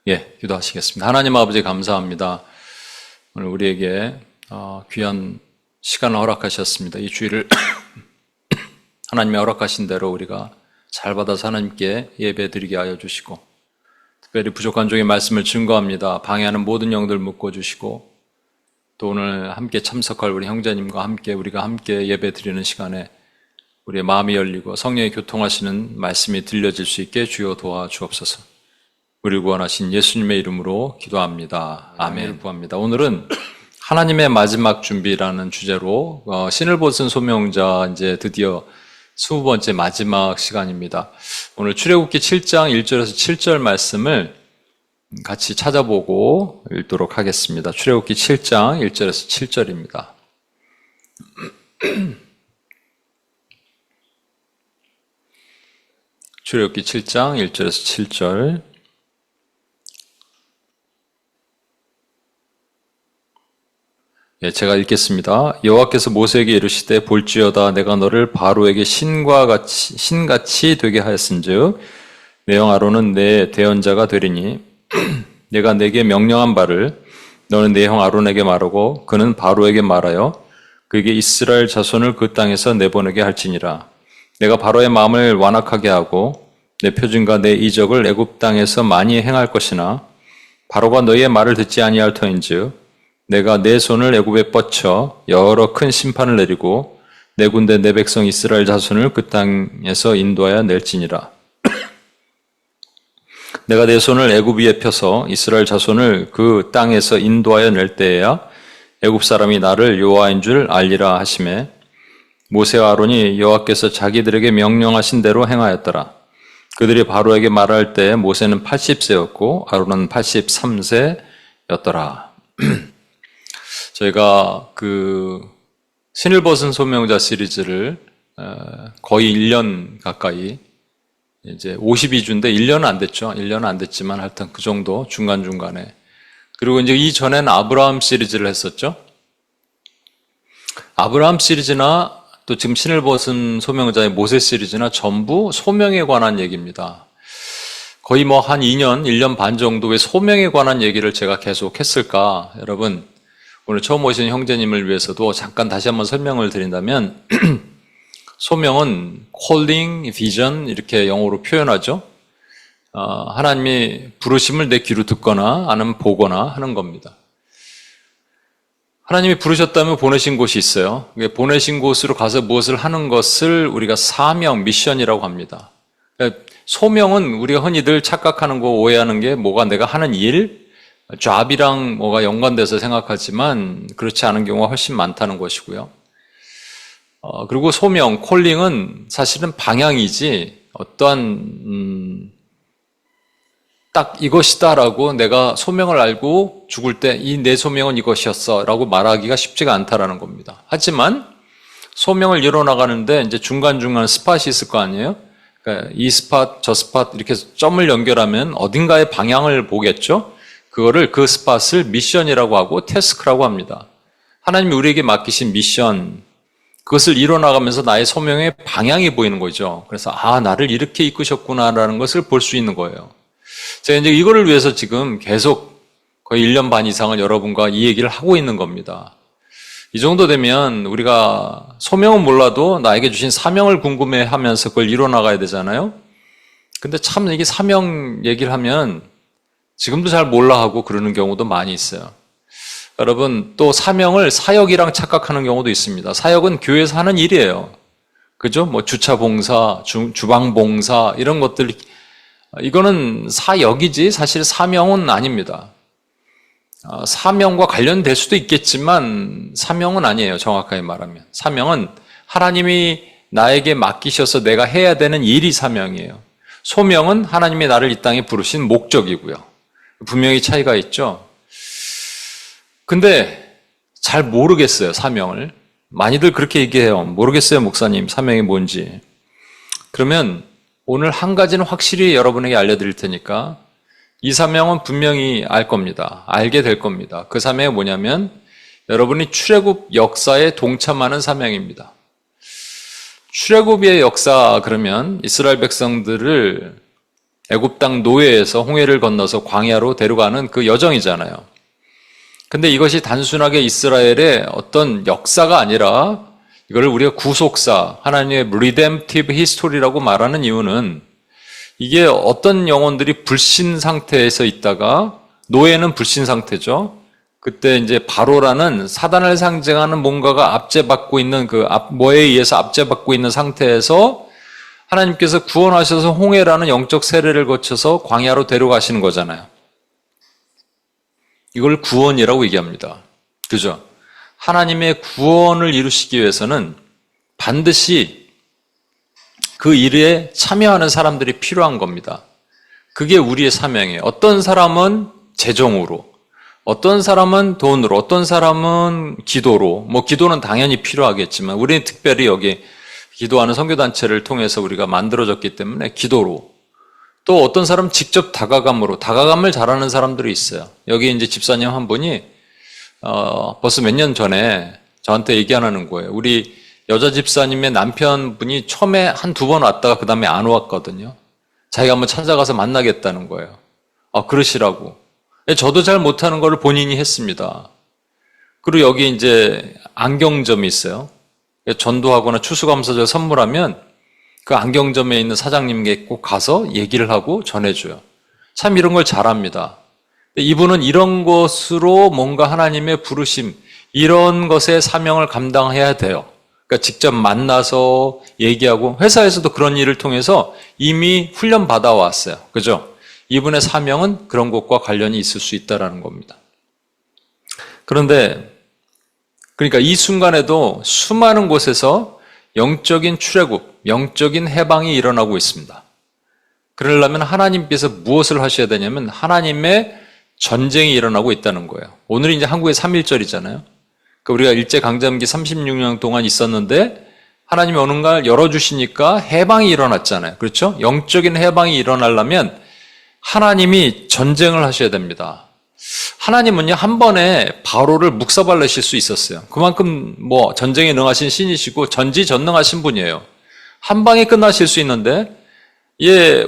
기도하시겠습니다. 하나님 아버지 감사합니다. 오늘 우리에게 귀한 시간을 허락하셨습니다. 이 주일을 하나님의 허락하신 대로 우리가 잘 받아서 하나님께 예배드리게 하여 주시고, 특별히 부족한 종의 말씀을 증거합니다. 방해하는 모든 영들 묶어주시고, 또 오늘 함께 참석할 우리 형제님과 함께 우리가 함께 예배드리는 시간에 우리의 마음이 열리고 성령의 교통하시는 말씀이 들려질 수 있게 주여 도와주옵소서. 우리를 구원하신 예수님의 이름으로 기도합니다. 아멘. 구합니다. 오늘은 하나님의 마지막 준비라는 주제로 신을 벗은 소명자 이제 드디어 20번째 마지막 시간입니다. 오늘 출애굽기 7장 1절에서 7절 말씀을 같이 찾아보고 읽도록 하겠습니다. 출애굽기 7장 1절에서 7절입니다. 출애굽기 7장 1절에서 7절. 제가 읽겠습니다. 여호와께서 모세에게 이르시되 볼지어다 내가 너를 바로에게 신같이 되게 하였은즉 내 형 아론은 내 대언자가 되리니 내가 내게 명령한 바를 너는 내 형 아론에게 말하고 그는 바로에게 말하여 그에게 이스라엘 자손을 그 땅에서 내보내게 할지니라. 내가 바로의 마음을 완악하게 하고 내 표징과 내 이적을 애굽 땅에서 많이 행할 것이나 바로가 너희의 말을 듣지 아니할 터인즉 내가 내 손을 애굽에 뻗쳐 여러 큰 심판을 내리고 내 군대 내 백성 이스라엘 자손을 그 땅에서 인도하여 낼지니라. 내가 내 손을 애굽 위에 펴서 이스라엘 자손을 그 땅에서 인도하여 낼 때에야 애굽 사람이 나를 여호와인 줄 알리라 하시매 모세와 아론이 여호와께서 자기들에게 명령하신 대로 행하였더라. 그들이 바로에게 말할 때 모세는 80세였고 아론은 83세였더라. 저희가 신을 벗은 소명자 시리즈를 거의 1년 가까이, 이제 52주인데 1년은 안 됐죠. 1년은 안 됐지만 하여튼 그 정도 중간중간에. 그리고 이제 이전에는 아브라함 시리즈를 했었죠. 아브라함 시리즈나 또 지금 신을 벗은 소명자의 모세 시리즈나 전부 소명에 관한 얘기입니다. 거의 한 2년, 1년 반 정도 왜 소명에 관한 얘기를 제가 계속 했을까? 여러분, 오늘 처음 오신 형제님을 위해서도 잠깐 다시 한번 설명을 드린다면 소명은 calling, vision 이렇게 영어로 표현하죠. 하나님이 부르심을 내 귀로 듣거나 아니면 보거나 하는 겁니다. 하나님이 부르셨다면 보내신 곳이 있어요. 보내신 곳으로 가서 무엇을 하는 것을 우리가 사명, 미션이라고 합니다. 소명은 우리가 흔히들 착각하는 거, 오해하는 게 뭐가 내가 하는 일, job이랑 뭐가 연관돼서 생각하지만 그렇지 않은 경우가 훨씬 많다는 것이고요. 그리고 소명, 콜링은 사실은 방향이지 어떠한 딱 이것이다라고 내가 소명을 알고 죽을 때 이 내 소명은 이것이었어 라고 말하기가 쉽지가 않다라는 겁니다. 하지만 소명을 이뤄나가는데 이제 중간중간 스팟이 있을 거 아니에요? 그러니까 이 스팟, 저 스팟 이렇게 점을 연결하면 어딘가의 방향을 보겠죠? 그거를 그 스팟을 미션이라고 하고 태스크라고 합니다. 하나님이 우리에게 맡기신 미션, 그것을 이뤄나가면서 나의 소명의 방향이 보이는 거죠. 그래서 나를 이렇게 이끄셨구나라는 것을 볼 수 있는 거예요. 제가 이제 이거를 위해서 지금 계속 거의 1년 반 이상을 여러분과 이 얘기를 하고 있는 겁니다. 이 정도 되면 우리가 소명은 몰라도 나에게 주신 사명을 궁금해하면서 그걸 이뤄나가야 되잖아요. 근데 참 이게 사명 얘기를 하면 지금도 잘 몰라 하고 그러는 경우도 많이 있어요. 여러분, 또 사명을 사역이랑 착각하는 경우도 있습니다. 사역은 교회에서 하는 일이에요. 그죠? 주차 봉사, 주방 봉사 이런 것들, 이거는 사역이지 사실 사명은 아닙니다. 사명과 관련될 수도 있겠지만 사명은 아니에요. 정확하게 말하면 사명은 하나님이 나에게 맡기셔서 내가 해야 되는 일이 사명이에요. 소명은 하나님이 나를 이 땅에 부르신 목적이고요. 분명히 차이가 있죠. 근데 잘 모르겠어요, 사명을. 많이들 그렇게 얘기해요. 모르겠어요, 목사님, 사명이 뭔지. 그러면 오늘 한 가지는 확실히 여러분에게 알려드릴 테니까 이 사명은 분명히 알 겁니다. 알게 될 겁니다. 그 사명이 뭐냐면 여러분이 출애굽 역사에 동참하는 사명입니다. 출애굽의 역사 그러면 이스라엘 백성들을 애굽 땅 노예에서 홍해를 건너서 광야로 데려가는 그 여정이잖아요. 근데 이것이 단순하게 이스라엘의 어떤 역사가 아니라 이걸 우리가 구속사, 하나님의 redemptive history라고 말하는 이유는 이게 어떤 영혼들이 불신 상태에서 있다가 노예는 불신 상태죠. 그때 이제 바로라는 사단을 상징하는 뭔가가 압제받고 있는 뭐에 의해서 압제받고 있는 상태에서 하나님께서 구원하셔서 홍해라는 영적 세례를 거쳐서 광야로 데려가시는 거잖아요. 이걸 구원이라고 얘기합니다. 그죠? 하나님의 구원을 이루시기 위해서는 반드시 그 일에 참여하는 사람들이 필요한 겁니다. 그게 우리의 사명이에요. 어떤 사람은 재정으로, 어떤 사람은 돈으로, 어떤 사람은 기도로, 기도는 당연히 필요하겠지만 우리는 특별히 여기 기도하는 선교단체를 통해서 우리가 만들어졌기 때문에 기도로, 또 어떤 사람은 직접 다가감으로, 다가감을 잘하는 사람들이 있어요. 여기 이제 집사님 한 분이 벌써 몇 년 전에 저한테 얘기하는 거예요. 우리 여자 집사님의 남편분이 처음에 한두 번 왔다가 그 다음에 안 왔거든요. 자기가 한번 찾아가서 만나겠다는 거예요. 그러시라고. 저도 잘 못하는 걸 본인이 했습니다. 그리고 여기 이제 안경점이 있어요. 전도하거나 추수감사절 선물하면 그 안경점에 있는 사장님께 꼭 가서 얘기를 하고 전해줘요. 참 이런 걸 잘합니다. 이분은 이런 것으로 뭔가 하나님의 부르심, 이런 것의 사명을 감당해야 돼요. 그러니까 직접 만나서 얘기하고, 회사에서도 그런 일을 통해서 이미 훈련 받아왔어요. 그죠? 이분의 사명은 그런 것과 관련이 있을 수 있다는 겁니다. 그런데 그러니까 이 순간에도 수많은 곳에서 영적인 출애굽, 영적인 해방이 일어나고 있습니다. 그러려면 하나님께서 무엇을 하셔야 되냐면 하나님의 전쟁이 일어나고 있다는 거예요. 오늘이 이제 한국의 3.1절이잖아요. 그러니까 우리가 일제강점기 36년 동안 있었는데 하나님이 어느 날 열어주시니까 해방이 일어났잖아요. 그렇죠? 영적인 해방이 일어나려면 하나님이 전쟁을 하셔야 됩니다. 하나님은요, 한 번에 바로를 묵사발내실 수 있었어요. 그만큼 전쟁에 능하신 신이시고 전지전능하신 분이에요. 한 방에 끝나실 수 있는데,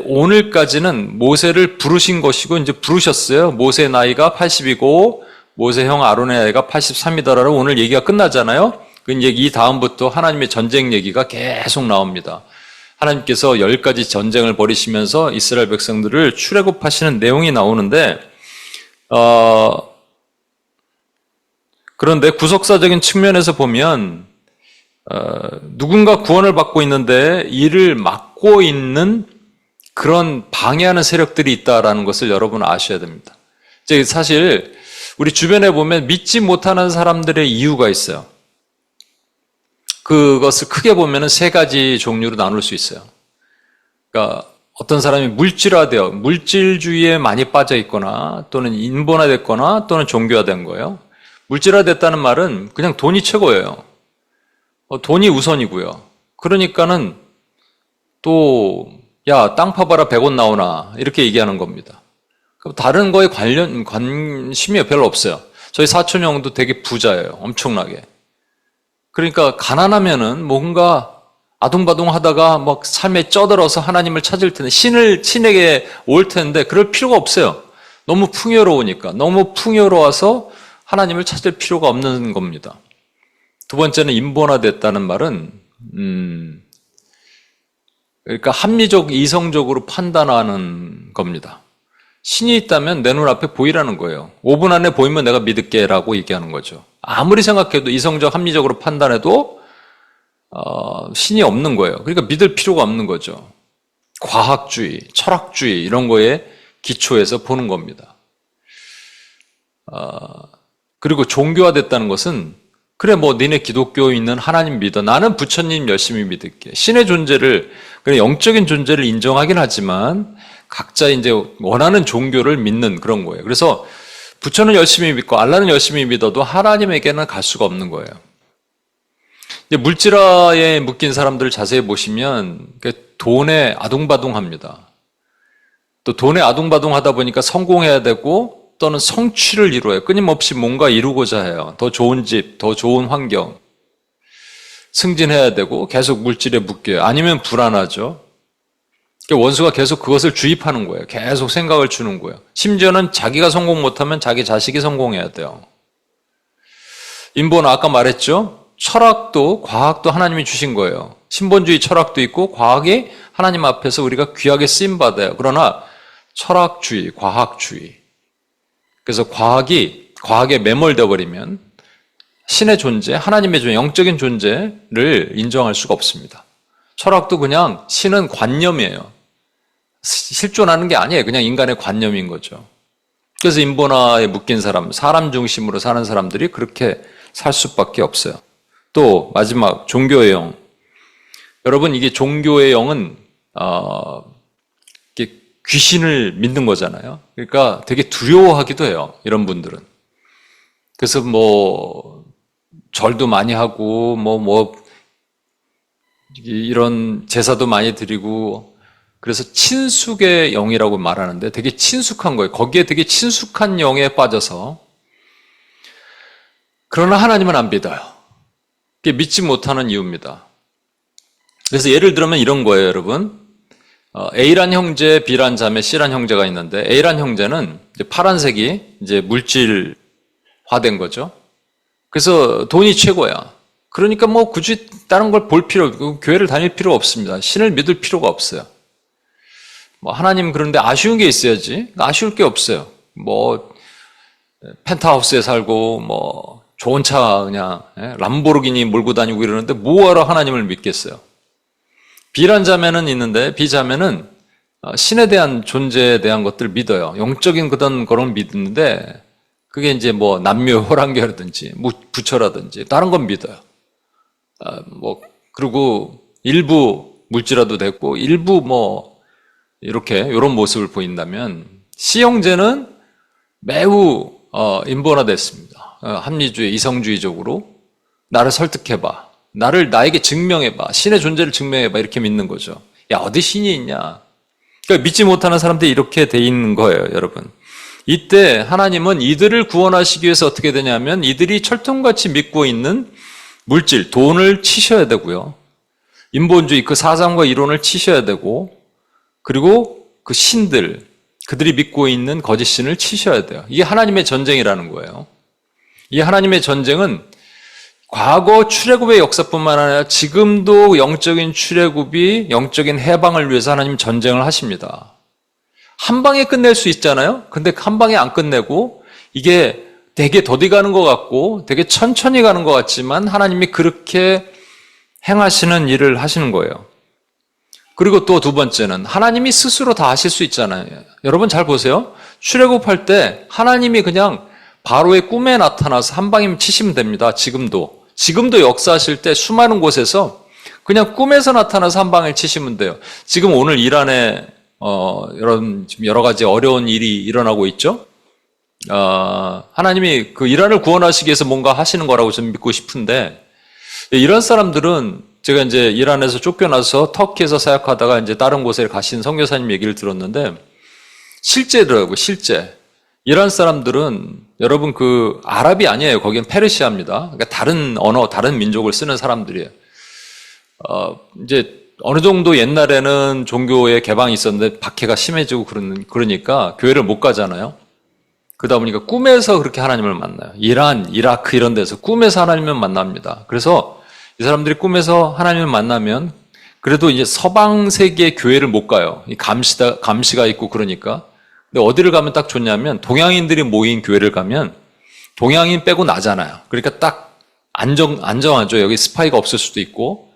오늘까지는 모세를 부르신 것이고, 이제 부르셨어요. 모세 나이가 80이고, 모세 형 아론의 나이가 83이다라고 오늘 얘기가 끝나잖아요. 이제 이 다음부터 하나님의 전쟁 얘기가 계속 나옵니다. 하나님께서 10가지 전쟁을 벌이시면서 이스라엘 백성들을 출애굽하시는 내용이 나오는데, 그런데 구속사적인 측면에서 보면, 누군가 구원을 받고 있는데 이를 막고 있는 그런 방해하는 세력들이 있다라는 것을 여러분 아셔야 됩니다. 이제 사실 우리 주변에 보면 믿지 못하는 사람들의 이유가 있어요. 그것을 크게 보면 세 가지 종류로 나눌 수 있어요. 그러니까 어떤 사람이 물질화되어 물질주의에 많이 빠져 있거나 또는 인본화됐거나 또는 종교화된 거예요. 물질화됐다는 말은 그냥 돈이 최고예요. 돈이 우선이고요. 그러니까는 또 야, 땅 파봐라 100원 나오나 이렇게 얘기하는 겁니다. 다른 거에 관심이 별로 없어요. 저희 사촌 형도 되게 부자예요. 엄청나게. 그러니까 가난하면은 뭔가 아둥바둥 하다가 막 삶에 쩌들어서 하나님을 찾을 텐데 신에게 올 텐데 그럴 필요가 없어요. 너무 풍요로우니까. 너무 풍요로워서 하나님을 찾을 필요가 없는 겁니다. 두 번째는 인본화됐다는 말은 그러니까 합리적, 이성적으로 판단하는 겁니다. 신이 있다면 내 눈앞에 보이라는 거예요. 5분 안에 보이면 내가 믿을게라고 얘기하는 거죠. 아무리 생각해도 이성적, 합리적으로 판단해도 신이 없는 거예요. 그러니까 믿을 필요가 없는 거죠. 과학주의, 철학주의 이런 거에 기초해서 보는 겁니다. 그리고 종교화됐다는 것은 그래 니네 기독교 있는 하나님 믿어. 나는 부처님 열심히 믿을게. 신의 존재를, 그래 영적인 존재를 인정하긴 하지만 각자 이제 원하는 종교를 믿는 그런 거예요. 그래서 부처는 열심히 믿고 알라는 열심히 믿어도 하나님에게는 갈 수가 없는 거예요. 이제 물질화에 묶인 사람들을 자세히 보시면 돈에 아둥바둥합니다. 또 돈에 아둥바둥하다 보니까 성공해야 되고 또는 성취를 이루어요. 끊임없이 뭔가 이루고자 해요. 더 좋은 집, 더 좋은 환경. 승진해야 되고 계속 물질에 묶여요. 아니면 불안하죠. 그러니까 원수가 계속 그것을 주입하는 거예요. 계속 생각을 주는 거예요. 심지어는 자기가 성공 못하면 자기 자식이 성공해야 돼요. 인본은 아까 말했죠? 철학도 과학도 하나님이 주신 거예요. 신본주의 철학도 있고 과학이 하나님 앞에서 우리가 귀하게 쓰임받아요. 그러나 철학주의, 과학주의. 그래서 과학에 매몰되어 버리면 신의 존재, 하나님의 존재, 영적인 존재를 인정할 수가 없습니다. 철학도 그냥 신은 관념이에요. 실존하는 게 아니에요. 그냥 인간의 관념인 거죠. 그래서 인본화에 묶인 사람 중심으로 사는 사람들이 그렇게 살 수밖에 없어요. 또 마지막 종교의 영. 여러분 이게 종교의 영은 이게 귀신을 믿는 거잖아요. 그러니까 되게 두려워하기도 해요. 이런 분들은. 그래서 절도 많이 하고 이런 제사도 많이 드리고 그래서 친숙의 영이라고 말하는데 되게 친숙한 거예요. 거기에 되게 친숙한 영에 빠져서 그러나 하나님은 안 믿어요. 그게 믿지 못하는 이유입니다. 그래서 예를 들면 이런 거예요, 여러분. A란 형제, B란 자매, C란 형제가 있는데 A란 형제는 이제 파란색이 이제 물질화된 거죠. 그래서 돈이 최고야. 그러니까 굳이 다른 걸 볼 필요 없고 교회를 다닐 필요 없습니다. 신을 믿을 필요가 없어요. 하나님 그런데 아쉬운 게 있어야지. 아쉬울 게 없어요. 펜트하우스에 살고 좋은 차 그냥 람보르기니 몰고 다니고 이러는데 뭐하러 하나님을 믿겠어요. B란 자매는 있는데 B 자매는 신에 대한 존재에 대한 것들을 믿어요. 영적인 그런 믿는데 그게 이제 남묘 호랑교라든지 부처라든지 다른 건 믿어요. 그리고 일부 물질화도 됐고 일부 이렇게 이런 모습을 보인다면 C 형제는 매우 인본화됐습니다. 합리주의, 이성주의적으로 나를 설득해봐. 나에게 증명해봐. 신의 존재를 증명해봐. 이렇게 믿는 거죠. 야, 어디 신이 있냐. 그러니까 믿지 못하는 사람들이 이렇게 돼 있는 거예요, 여러분. 이때 하나님은 이들을 구원하시기 위해서 어떻게 되냐면 이들이 철통같이 믿고 있는 물질, 돈을 치셔야 되고요. 인본주의, 그 사상과 이론을 치셔야 되고 그리고 그 신들, 그들이 믿고 있는 거짓 신을 치셔야 돼요. 이게 하나님의 전쟁이라는 거예요. 이 하나님의 전쟁은 과거 출애굽의 역사뿐만 아니라 지금도 영적인 출애굽이 영적인 해방을 위해서 하나님 전쟁을 하십니다. 한 방에 끝낼 수 있잖아요. 근데 한 방에 안 끝내고 이게 되게 더디 가는 것 같고 되게 천천히 가는 것 같지만 하나님이 그렇게 행하시는 일을 하시는 거예요. 그리고 또 두 번째는 하나님이 스스로 다 하실 수 있잖아요. 여러분 잘 보세요. 출애굽할 때 하나님이 그냥 바로의 꿈에 나타나서 한 방이면 치시면 됩니다. 지금도 역사하실 때 수많은 곳에서 그냥 꿈에서 나타나서 한 방을 치시면 돼요. 지금 오늘 이란에 여러 가지 어려운 일이 일어나고 있죠. 하나님이 그 이란을 구원하시기 위해서 뭔가 하시는 거라고 저는 믿고 싶은데 이런 사람들은 제가 이제 이란에서 쫓겨나서 터키에서 사역하다가 이제 다른 곳에 가신 선교사님 얘기를 들었는데 실제더라고요. 실제. 이란 사람들은 여러분 그 아랍이 아니에요. 거기는 페르시아입니다. 그러니까 다른 언어, 다른 민족을 쓰는 사람들이에요. 이제 어느 정도 옛날에는 종교의 개방이 있었는데 박해가 심해지고 그러니까 교회를 못 가잖아요. 그러다 보니까 꿈에서 그렇게 하나님을 만나요. 이란, 이라크 이런 데서 꿈에서 하나님을 만납니다. 그래서 이 사람들이 꿈에서 하나님을 만나면 그래도 이제 서방 세계의 교회를 못 가요. 감시가 있고 그러니까. 근데 어디를 가면 딱 좋냐면 동양인들이 모인 교회를 가면 동양인 빼고 나잖아요. 그러니까 딱 안정하죠. 여기 스파이가 없을 수도 있고.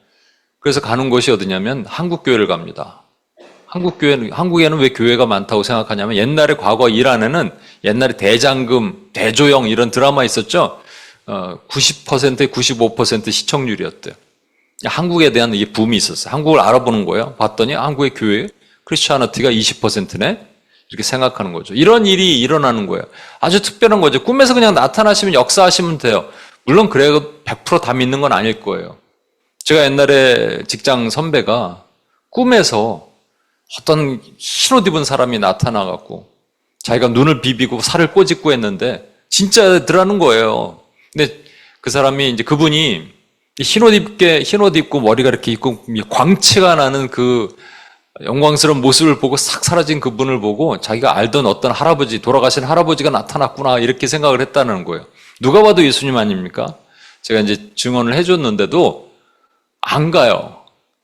그래서 가는 곳이 어디냐면 한국 교회를 갑니다. 한국에는 왜 교회가 많다고 생각하냐면 옛날에 과거 이란에는 옛날에 대장금, 대조영 이런 드라마 있었죠. 90%에 95% 시청률이었대요. 한국에 대한 이게 붐이 있었어요. 한국을 알아보는 거예요. 봤더니 한국의 교회 크리스천어티가 20%네? 이렇게 생각하는 거죠. 이런 일이 일어나는 거예요. 아주 특별한 거죠. 꿈에서 그냥 나타나시면 역사하시면 돼요. 물론 그래도 100% 다 믿는 건 아닐 거예요. 제가 옛날에 직장 선배가 꿈에서 어떤 흰옷 입은 사람이 나타나갖고 자기가 눈을 비비고 살을 꼬집고 했는데 진짜더라는 거예요. 근데 그 사람이 이제 그분이 흰옷 입고 머리가 이렇게 있고 광채가 나는 그 영광스러운 모습을 보고 싹 사라진 그분을 보고 자기가 알던 어떤 할아버지, 돌아가신 할아버지가 나타났구나 이렇게 생각을 했다는 거예요. 누가 봐도 예수님 아닙니까? 제가 이제 증언을 해줬는데도 안 가요.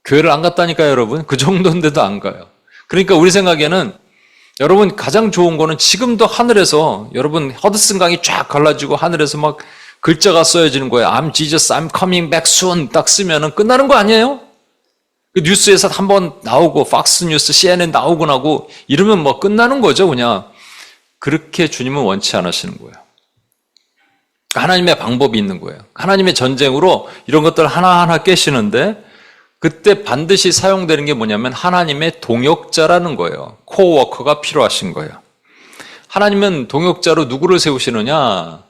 교회를 안 갔다니까요, 여러분. 그 정도인데도 안 가요. 그러니까 우리 생각에는 여러분 가장 좋은 거는 지금도 하늘에서 여러분 허드슨 강이 쫙 갈라지고 하늘에서 막 글자가 써여지는 거예요. I'm Jesus, I'm coming back soon 딱 쓰면은 끝나는 거 아니에요? 그 뉴스에서 한번 나오고 팍스 뉴스, CNN 나오고 나고 이러면 뭐 끝나는 거죠, 그냥. 그렇게 주님은 원치 않으시는 거예요. 하나님의 방법이 있는 거예요. 하나님의 전쟁으로 이런 것들 하나하나 깨시는데 그때 반드시 사용되는 게 뭐냐면 하나님의 동역자라는 거예요. 코워커가 필요하신 거예요. 하나님은 동역자로 누구를 세우시느냐?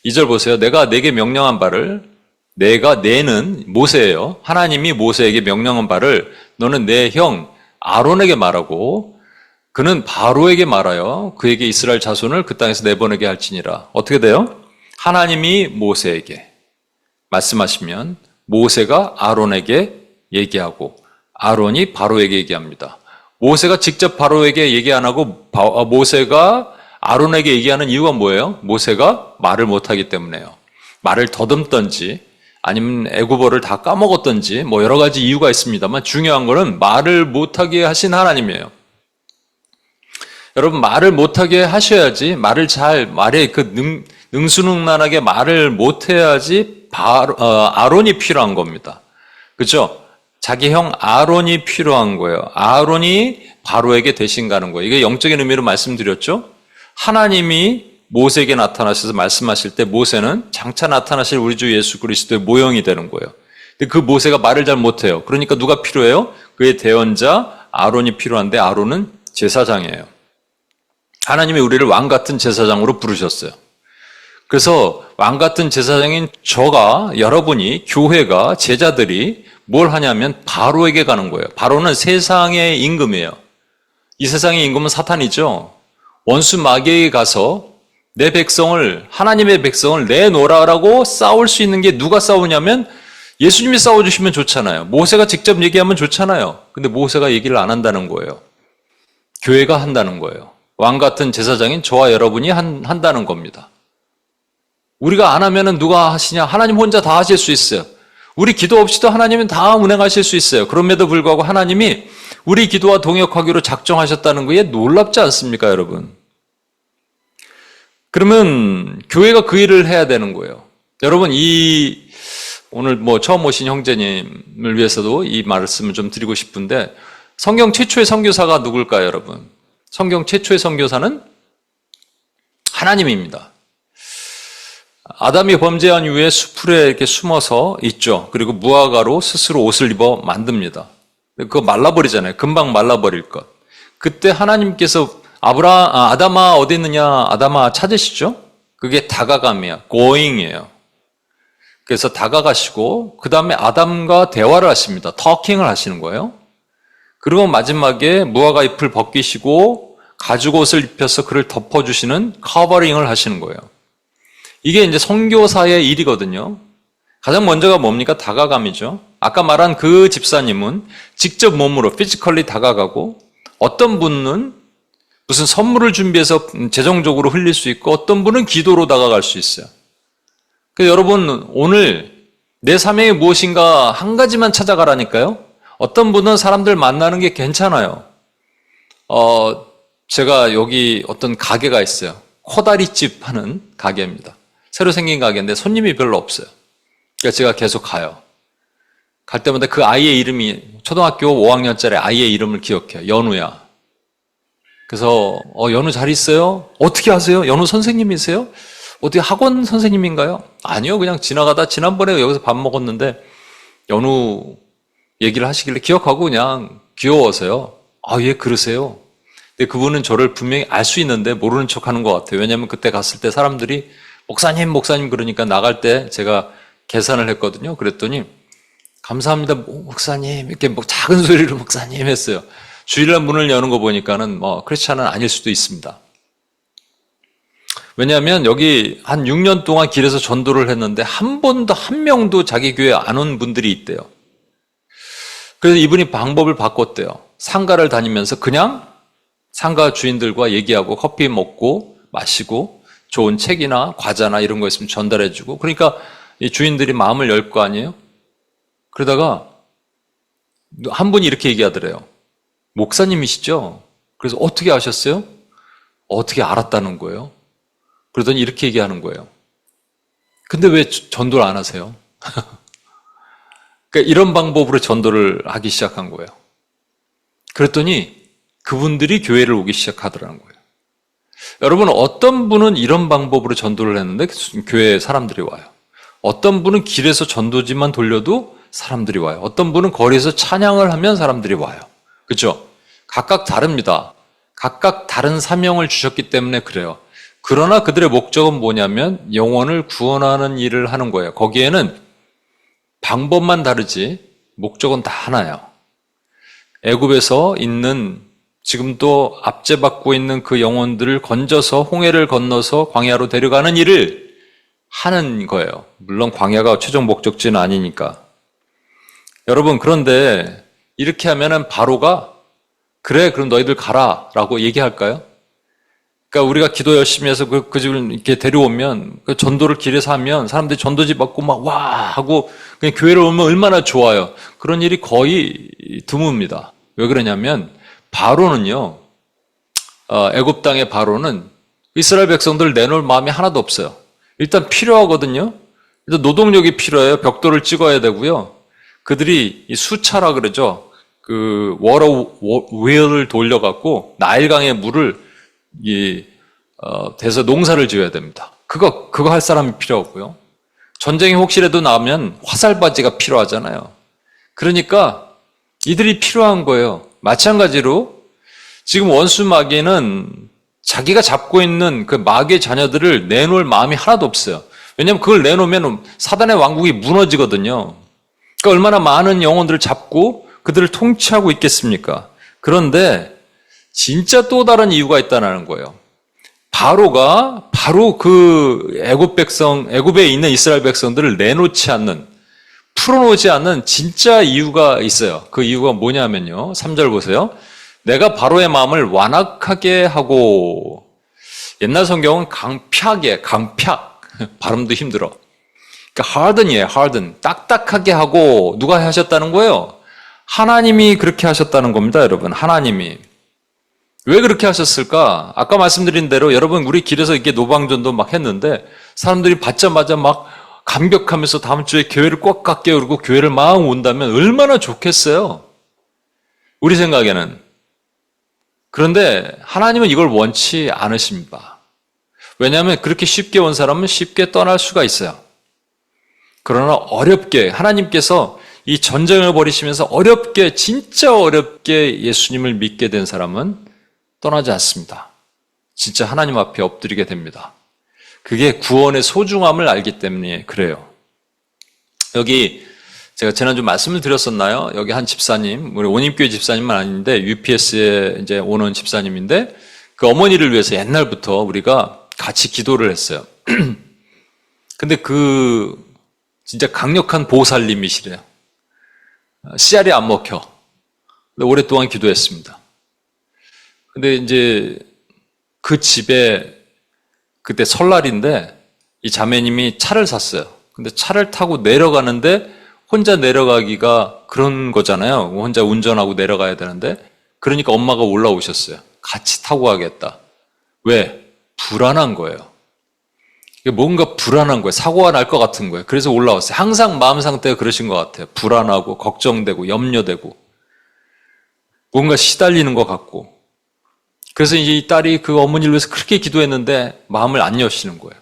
2절 보세요. 내가 내게 명령한 바를 내는 모세예요. 하나님이 모세에게 명령한 바를 너는 내 형 아론에게 말하고 그는 바로에게 말하여 그에게 이스라엘 자손을 그 땅에서 내보내게 할지니라. 어떻게 돼요? 하나님이 모세에게 말씀하시면 모세가 아론에게 얘기하고 아론이 바로에게 얘기합니다. 모세가 직접 바로에게 얘기 안 하고 모세가 아론에게 얘기하는 이유가 뭐예요? 모세가 말을 못하기 때문에요. 말을 더듬던지 아니면 애국어를 다 까먹었던지 뭐 여러 가지 이유가 있습니다만 중요한 거는 말을 못하게 하신 하나님이에요. 여러분 말을 못하게 하셔야지 말에 능수능란하게 말을 못해야지 아론이 필요한 겁니다. 그렇죠? 자기 형 아론이 필요한 거예요. 아론이 바로에게 대신 가는 거예요. 이게 영적인 의미로 말씀드렸죠? 하나님이 모세에게 나타나셔서 말씀하실 때 모세는 장차 나타나실 우리 주 예수 그리스도의 모형이 되는 거예요. 근데 그 모세가 말을 잘 못해요. 그러니까 누가 필요해요? 그의 대언자 아론이 필요한데 아론은 제사장이에요. 하나님이 우리를 왕 같은 제사장으로 부르셨어요. 그래서 왕 같은 제사장인 여러분이, 교회가, 제자들이 뭘 하냐면 바로에게 가는 거예요. 바로는 세상의 임금이에요. 이 세상의 임금은 사탄이죠. 원수 마귀에게 가서 하나님의 백성을 내놓으라고 싸울 수 있는 게 누가 싸우냐면 예수님이 싸워주시면 좋잖아요. 모세가 직접 얘기하면 좋잖아요. 근데 모세가 얘기를 안 한다는 거예요. 교회가 한다는 거예요. 왕 같은 제사장인 저와 여러분이 한다는 겁니다. 우리가 안 하면은 누가 하시냐? 하나님 혼자 다 하실 수 있어요. 우리 기도 없이도 하나님은 다 운행하실 수 있어요. 그럼에도 불구하고 하나님이 우리 기도와 동역하기로 작정하셨다는 거에 놀랍지 않습니까, 여러분? 그러면 교회가 그 일을 해야 되는 거예요. 여러분, 오늘 처음 오신 형제님을 위해서도 이 말씀을 좀 드리고 싶은데 성경 최초의 선교사가 누굴까요, 여러분? 성경 최초의 선교사는 하나님입니다. 아담이 범죄한 이후에 수풀에 이렇게 숨어서 있죠. 그리고 무화과로 스스로 옷을 입어 만듭니다. 그거 말라버리잖아요. 금방 말라버릴 것. 그때 하나님께서 아담아 어디 있느냐? 아담아 찾으시죠? 그게 다가감이야. going이에요. 그래서 다가가시고 그 다음에 아담과 대화를 하십니다. 터킹을 하시는 거예요. 그리고 마지막에 무화과 잎을 벗기시고 가죽옷을 입혀서 그를 덮어주시는 커버링을 하시는 거예요. 이게 이제 선교사의 일이거든요. 가장 먼저가 뭡니까? 다가감이죠. 아까 말한 그 집사님은 직접 몸으로 피지컬리 다가가고 어떤 분은 무슨 선물을 준비해서 재정적으로 흘릴 수 있고 어떤 분은 기도로 다가갈 수 있어요. 그래서 여러분 오늘 내 사명이 무엇인가 한 가지만 찾아가라니까요. 어떤 분은 사람들 만나는 게 괜찮아요. 제가 여기 어떤 가게가 있어요. 코다리집 하는 가게입니다. 새로 생긴 가게인데 손님이 별로 없어요. 그래서 제가 계속 가요. 갈 때마다 그 아이의 이름이 초등학교 5학년짜리 아이의 이름을 기억해요. 연우야. 그래서 연우 잘 있어요? 어떻게 아세요? 연우 선생님이세요? 어떻게 학원 선생님인가요? 아니요. 그냥 지나가다 지난번에 여기서 밥 먹었는데 연우 얘기를 하시길래 기억하고 그냥 귀여워서요. 예, 그러세요. 근데 그분은 저를 분명히 알 수 있는데 모르는 척 하는 것 같아요. 왜냐하면 그때 갔을 때 사람들이 목사님 그러니까 나갈 때 제가 계산을 했거든요. 그랬더니 감사합니다 목사님 이렇게 작은 소리로 목사님 했어요. 주일날 문을 여는 거 보니까는 크리스찬은 아닐 수도 있습니다. 왜냐하면 여기 한 6년 동안 길에서 전도를 했는데 한 명도 자기 교회 안 온 분들이 있대요. 그래서 이분이 방법을 바꿨대요. 상가를 다니면서 그냥 상가 주인들과 얘기하고 커피 먹고 마시고 좋은 책이나 과자나 이런 거 있으면 전달해주고, 그러니까 이 주인들이 마음을 열 거 아니에요? 그러다가 한 분이 이렇게 얘기하더래요. 목사님이시죠? 그래서 어떻게 아셨어요? 어떻게 알았다는 거예요? 그러더니 이렇게 얘기하는 거예요. 근데 왜 전도를 안 하세요? 그러니까 이런 방법으로 전도를 하기 시작한 거예요. 그랬더니 그분들이 교회를 오기 시작하더라는 거예요. 여러분, 어떤 분은 이런 방법으로 전도를 했는데 교회에 사람들이 와요. 어떤 분은 길에서 전도지만 돌려도 사람들이 와요. 어떤 분은 거리에서 찬양을 하면 사람들이 와요. 그렇죠? 각각 다릅니다. 각각 다른 사명을 주셨기 때문에 그래요. 그러나 그들의 목적은 뭐냐면 영혼을 구원하는 일을 하는 거예요. 거기에는 방법만 다르지 목적은 다 하나예요. 애굽에서 있는 지금도 압제받고 있는 그 영혼들을 건져서 홍해를 건너서 광야로 데려가는 일을 하는 거예요. 물론 광야가 최종 목적지는 아니니까. 여러분, 그런데 이렇게 하면은 바로가 그래, 그럼 너희들 가라 라고 얘기할까요? 그러니까 우리가 기도 열심히 해서 그 집을 이렇게 데려오면, 그 전도를 길에서 하면 사람들이 전도지 받고 막 와 하고 그냥 교회를 오면 얼마나 좋아요. 그런 일이 거의 드뭅니다. 왜 그러냐면 바로는요, 애굽 땅의 바로는 이스라엘 백성들을 내놓을 마음이 하나도 없어요. 일단 필요하거든요. 일단 노동력이 필요해요. 벽돌을 찍어야 되고요. 그들이 이 수차라 그러죠. 그 워터 휠을 돌려갖고 나일강의 물을 대서 농사를 지어야 됩니다. 그거 할 사람이 필요하고요. 전쟁이 혹시라도 나면 화살바지가 필요하잖아요. 그러니까 이들이 필요한 거예요. 마찬가지로 지금 원수 마귀는 자기가 잡고 있는 그 마귀의 자녀들을 내놓을 마음이 하나도 없어요. 왜냐하면 그걸 내놓으면 사단의 왕국이 무너지거든요. 그러니까 얼마나 많은 영혼들을 잡고 그들을 통치하고 있겠습니까? 그런데 진짜 또 다른 이유가 있다는 거예요. 바로가 바로 그 애굽에 있는 이스라엘 백성들을 내놓지 않는, 풀어놓지 않는 진짜 이유가 있어요. 그 이유가 뭐냐면요. 3절 보세요. 내가 바로의 마음을 완악하게 하고, 옛날 성경은 강팍, 발음도 힘들어. 그러니까 harden이에요, harden. 딱딱하게 하고, 누가 하셨다는 거예요? 하나님이 그렇게 하셨다는 겁니다, 여러분. 하나님이. 왜 그렇게 하셨을까? 아까 말씀드린 대로 여러분, 우리 길에서 이렇게 노방전도 막 했는데, 사람들이 받자마자 막 감격하면서 다음 주에 교회를 꼭 갈게요. 그러고 교회를 막 온다면 얼마나 좋겠어요? 우리 생각에는. 그런데 하나님은 이걸 원치 않으십니다. 왜냐하면 그렇게 쉽게 온 사람은 쉽게 떠날 수가 있어요. 그러나 어렵게 하나님께서 이 전쟁을 벌이시면서 어렵게, 진짜 어렵게 예수님을 믿게 된 사람은 떠나지 않습니다. 진짜 하나님 앞에 엎드리게 됩니다. 그게 구원의 소중함을 알기 때문에 그래요. 여기 제가 지난주 말씀을 드렸었나요? 여기 한 집사님, 우리 온임교회 집사님은 아닌데 UPS에 이제 오는 집사님인데 그 어머니를 위해서 옛날부터 우리가 같이 기도를 했어요. 근데 그 진짜 강력한 보살님이시래요. 씨알이 안 먹혀. 근데 오랫동안 기도했습니다. 근데 이제 그 집에 그때 설날인데 이 자매님이 차를 샀어요. 근데 차를 타고 내려가는데 혼자 내려가기가 그런 거잖아요. 혼자 운전하고 내려가야 되는데 그러니까 엄마가 올라오셨어요. 같이 타고 가겠다. 왜? 불안한 거예요. 뭔가 불안한 거예요. 사고가 날 것 같은 거예요. 그래서 올라왔어요. 항상 마음 상태가 그러신 것 같아요. 불안하고 걱정되고 염려되고 뭔가 시달리는 것 같고. 그래서 이제 이 딸이 그 어머니를 위해서 그렇게 기도했는데 마음을 안 여시는 거예요.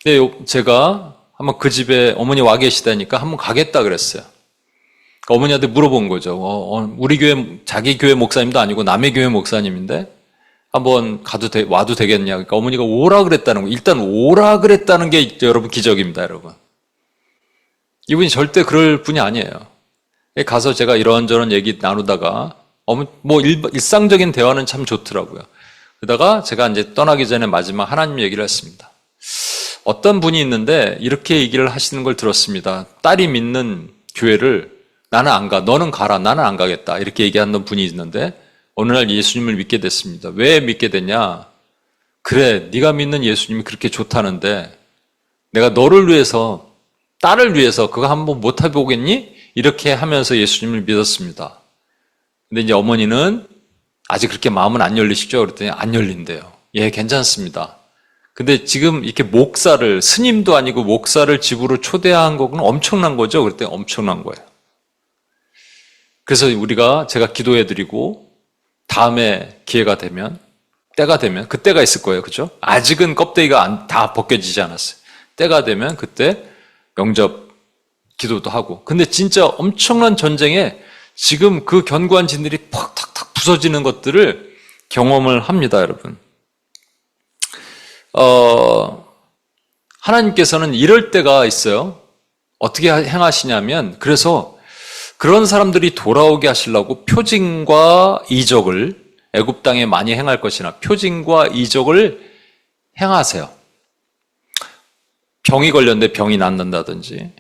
근데 제가 한번 그 집에 어머니 와 계시다니까 한번 가겠다 그랬어요. 그러니까 어머니한테 물어본 거죠. 우리 교회, 자기 교회 목사님도 아니고 남의 교회 목사님인데 한번 와도 되겠냐. 그러니까 어머니가 오라 그랬다는 거. 일단 오라 그랬다는 게 여러분 기적입니다, 여러분. 이분이 절대 그럴 분이 아니에요. 가서 제가 이런저런 얘기 나누다가 일상적인 대화는 참 좋더라고요. 그러다가 제가 이제 떠나기 전에 마지막 하나님 얘기를 했습니다. 어떤 분이 있는데 이렇게 얘기를 하시는 걸 들었습니다. 딸이 믿는 교회를 나는 안 가. 너는 가라. 나는 안 가겠다. 이렇게 얘기하는 분이 있는데 어느 날 예수님을 믿게 됐습니다. 왜 믿게 됐냐? 그래, 네가 믿는 예수님이 그렇게 좋다는데 내가 너를 위해서, 딸을 위해서 그거 한번 못 해보겠니? 이렇게 하면서 예수님을 믿었습니다. 근데 이제 어머니는 아직 그렇게 마음은 안 열리시죠? 그랬더니 안 열린대요. 예, 괜찮습니다. 근데 지금 이렇게 목사를, 스님도 아니고 목사를 집으로 초대한 거는 엄청난 거죠? 그랬더니 엄청난 거예요. 그래서 제가 기도해드리고 다음에 기회가 되면, 때가 되면, 그때가 있을 거예요. 그죠? 아직은 껍데기가 다 벗겨지지 않았어요. 때가 되면 그때 영접 기도도 하고. 근데 진짜 엄청난 전쟁에 지금 그 견고한 진들이 팍탁탁 부서지는 것들을 경험을 합니다, 여러분. 하나님께서는 이럴 때가 있어요. 어떻게 행하시냐면, 그래서 그런 사람들이 돌아오게 하시려고 표징과 이적을 애굽 땅에 많이 행할 것이나 표징과 이적을 행하세요. 병이 걸렸는데 병이 낫는다든지,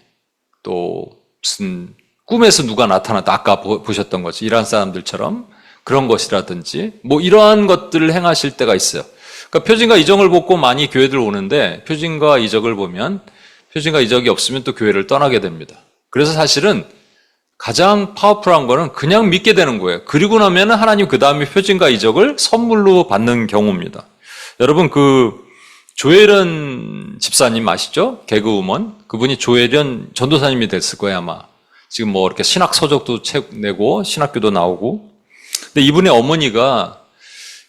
또 무슨 꿈에서 누가 나타났다, 아까 보셨던 거지, 이러한 사람들처럼 그런 것이라든지 뭐 이러한 것들을 행하실 때가 있어요. 그러니까 표징과 이적을 보고 많이 교회들 오는데, 표징과 이적을 보면 표징과 이적이 없으면 또 교회를 떠나게 됩니다. 그래서 사실은 가장 파워풀한 거는 그냥 믿게 되는 거예요. 그리고 나면 하나님 그 다음에 표징과 이적을 선물로 받는 경우입니다. 여러분, 조혜련 집사님 아시죠? 개그우먼. 그분이 조혜련 전도사님이 됐을 거예요, 아마. 지금 뭐 이렇게 신학 서적도 책 내고 신학교도 나오고. 근데 이분의 어머니가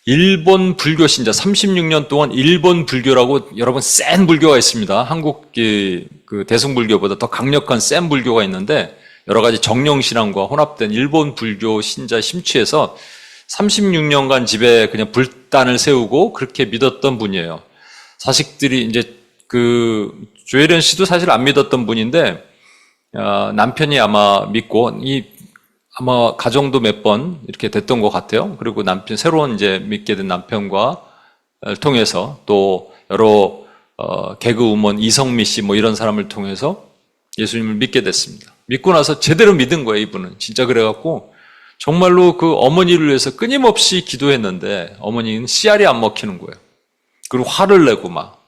일본 불교 신자, 36년 동안 일본 불교라고 여러분 센 불교가 있습니다. 한국 그 대승불교보다 더 강력한 센 불교가 있는데 여러 가지 정령신앙과 혼합된 일본 불교 신자 심취해서 36년간 집에 그냥 불단을 세우고 그렇게 믿었던 분이에요. 자식들이 이제 조혜련 씨도 사실 안 믿었던 분인데, 남편이 아마 믿고, 아마 가정도 몇 번 이렇게 됐던 것 같아요. 그리고 새로운 이제 믿게 된 남편과 통해서 또 여러, 개그우먼 이성미 씨 뭐 이런 사람을 통해서 예수님을 믿게 됐습니다. 믿고 나서 제대로 믿은 거예요, 이분은. 진짜 그래갖고, 정말로 그 어머니를 위해서 끊임없이 기도했는데, 어머니는 씨알이 안 먹히는 거예요. 그리고 화를 내고 막.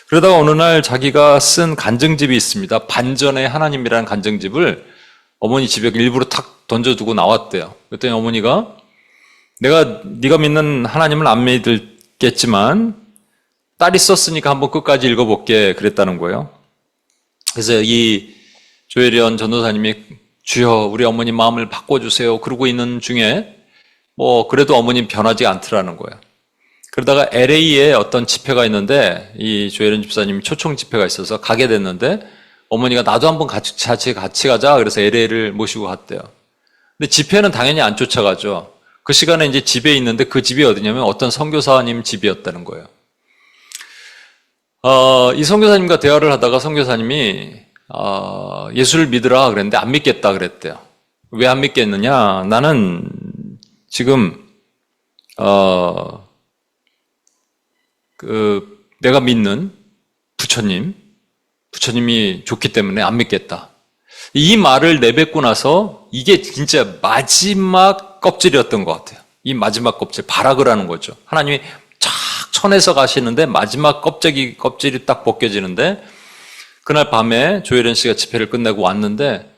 그러다가 어느 날 자기가 쓴 간증집이 있습니다. 반전의 하나님이라는 간증집을 어머니 집에 일부러 탁 던져두고 나왔대요. 그랬더니 어머니가 네가 믿는 하나님을 안 믿겠지만 딸이 썼으니까 한번 끝까지 읽어볼게 그랬다는 거예요. 그래서 이 조혜련 전도사님이 주여 우리 어머니 마음을 바꿔주세요 그러고 있는 중에 뭐 그래도 어머님 변하지 않더라는 거예요. 그러다가 LA에 어떤 집회가 있는데 이 조혜련 집사님이 초청 집회가 있어서 가게 됐는데 어머니가 나도 한번 같이 가자. 그래서 LA를 모시고 갔대요. 근데 집회는 당연히 안 쫓아가죠. 그 시간에 이제 집에 있는데 그 집이 어디냐면 어떤 선교사님 집이었다는 거예요. 이 선교사님과 대화를 하다가 선교사님이 예수를 믿으라 그랬는데 안 믿겠다 그랬대요. 왜 안 믿겠느냐? 나는 지금 내가 믿는 부처님이 좋기 때문에 안 믿겠다. 이 말을 내뱉고 나서 이게 진짜 마지막 껍질이었던 것 같아요. 이 마지막 껍질, 발악을 하는 거죠. 하나님이 착 쳐내서 가시는데 마지막 껍질이 딱 벗겨지는데 그날 밤에 조혜련 씨가 집회를 끝내고 왔는데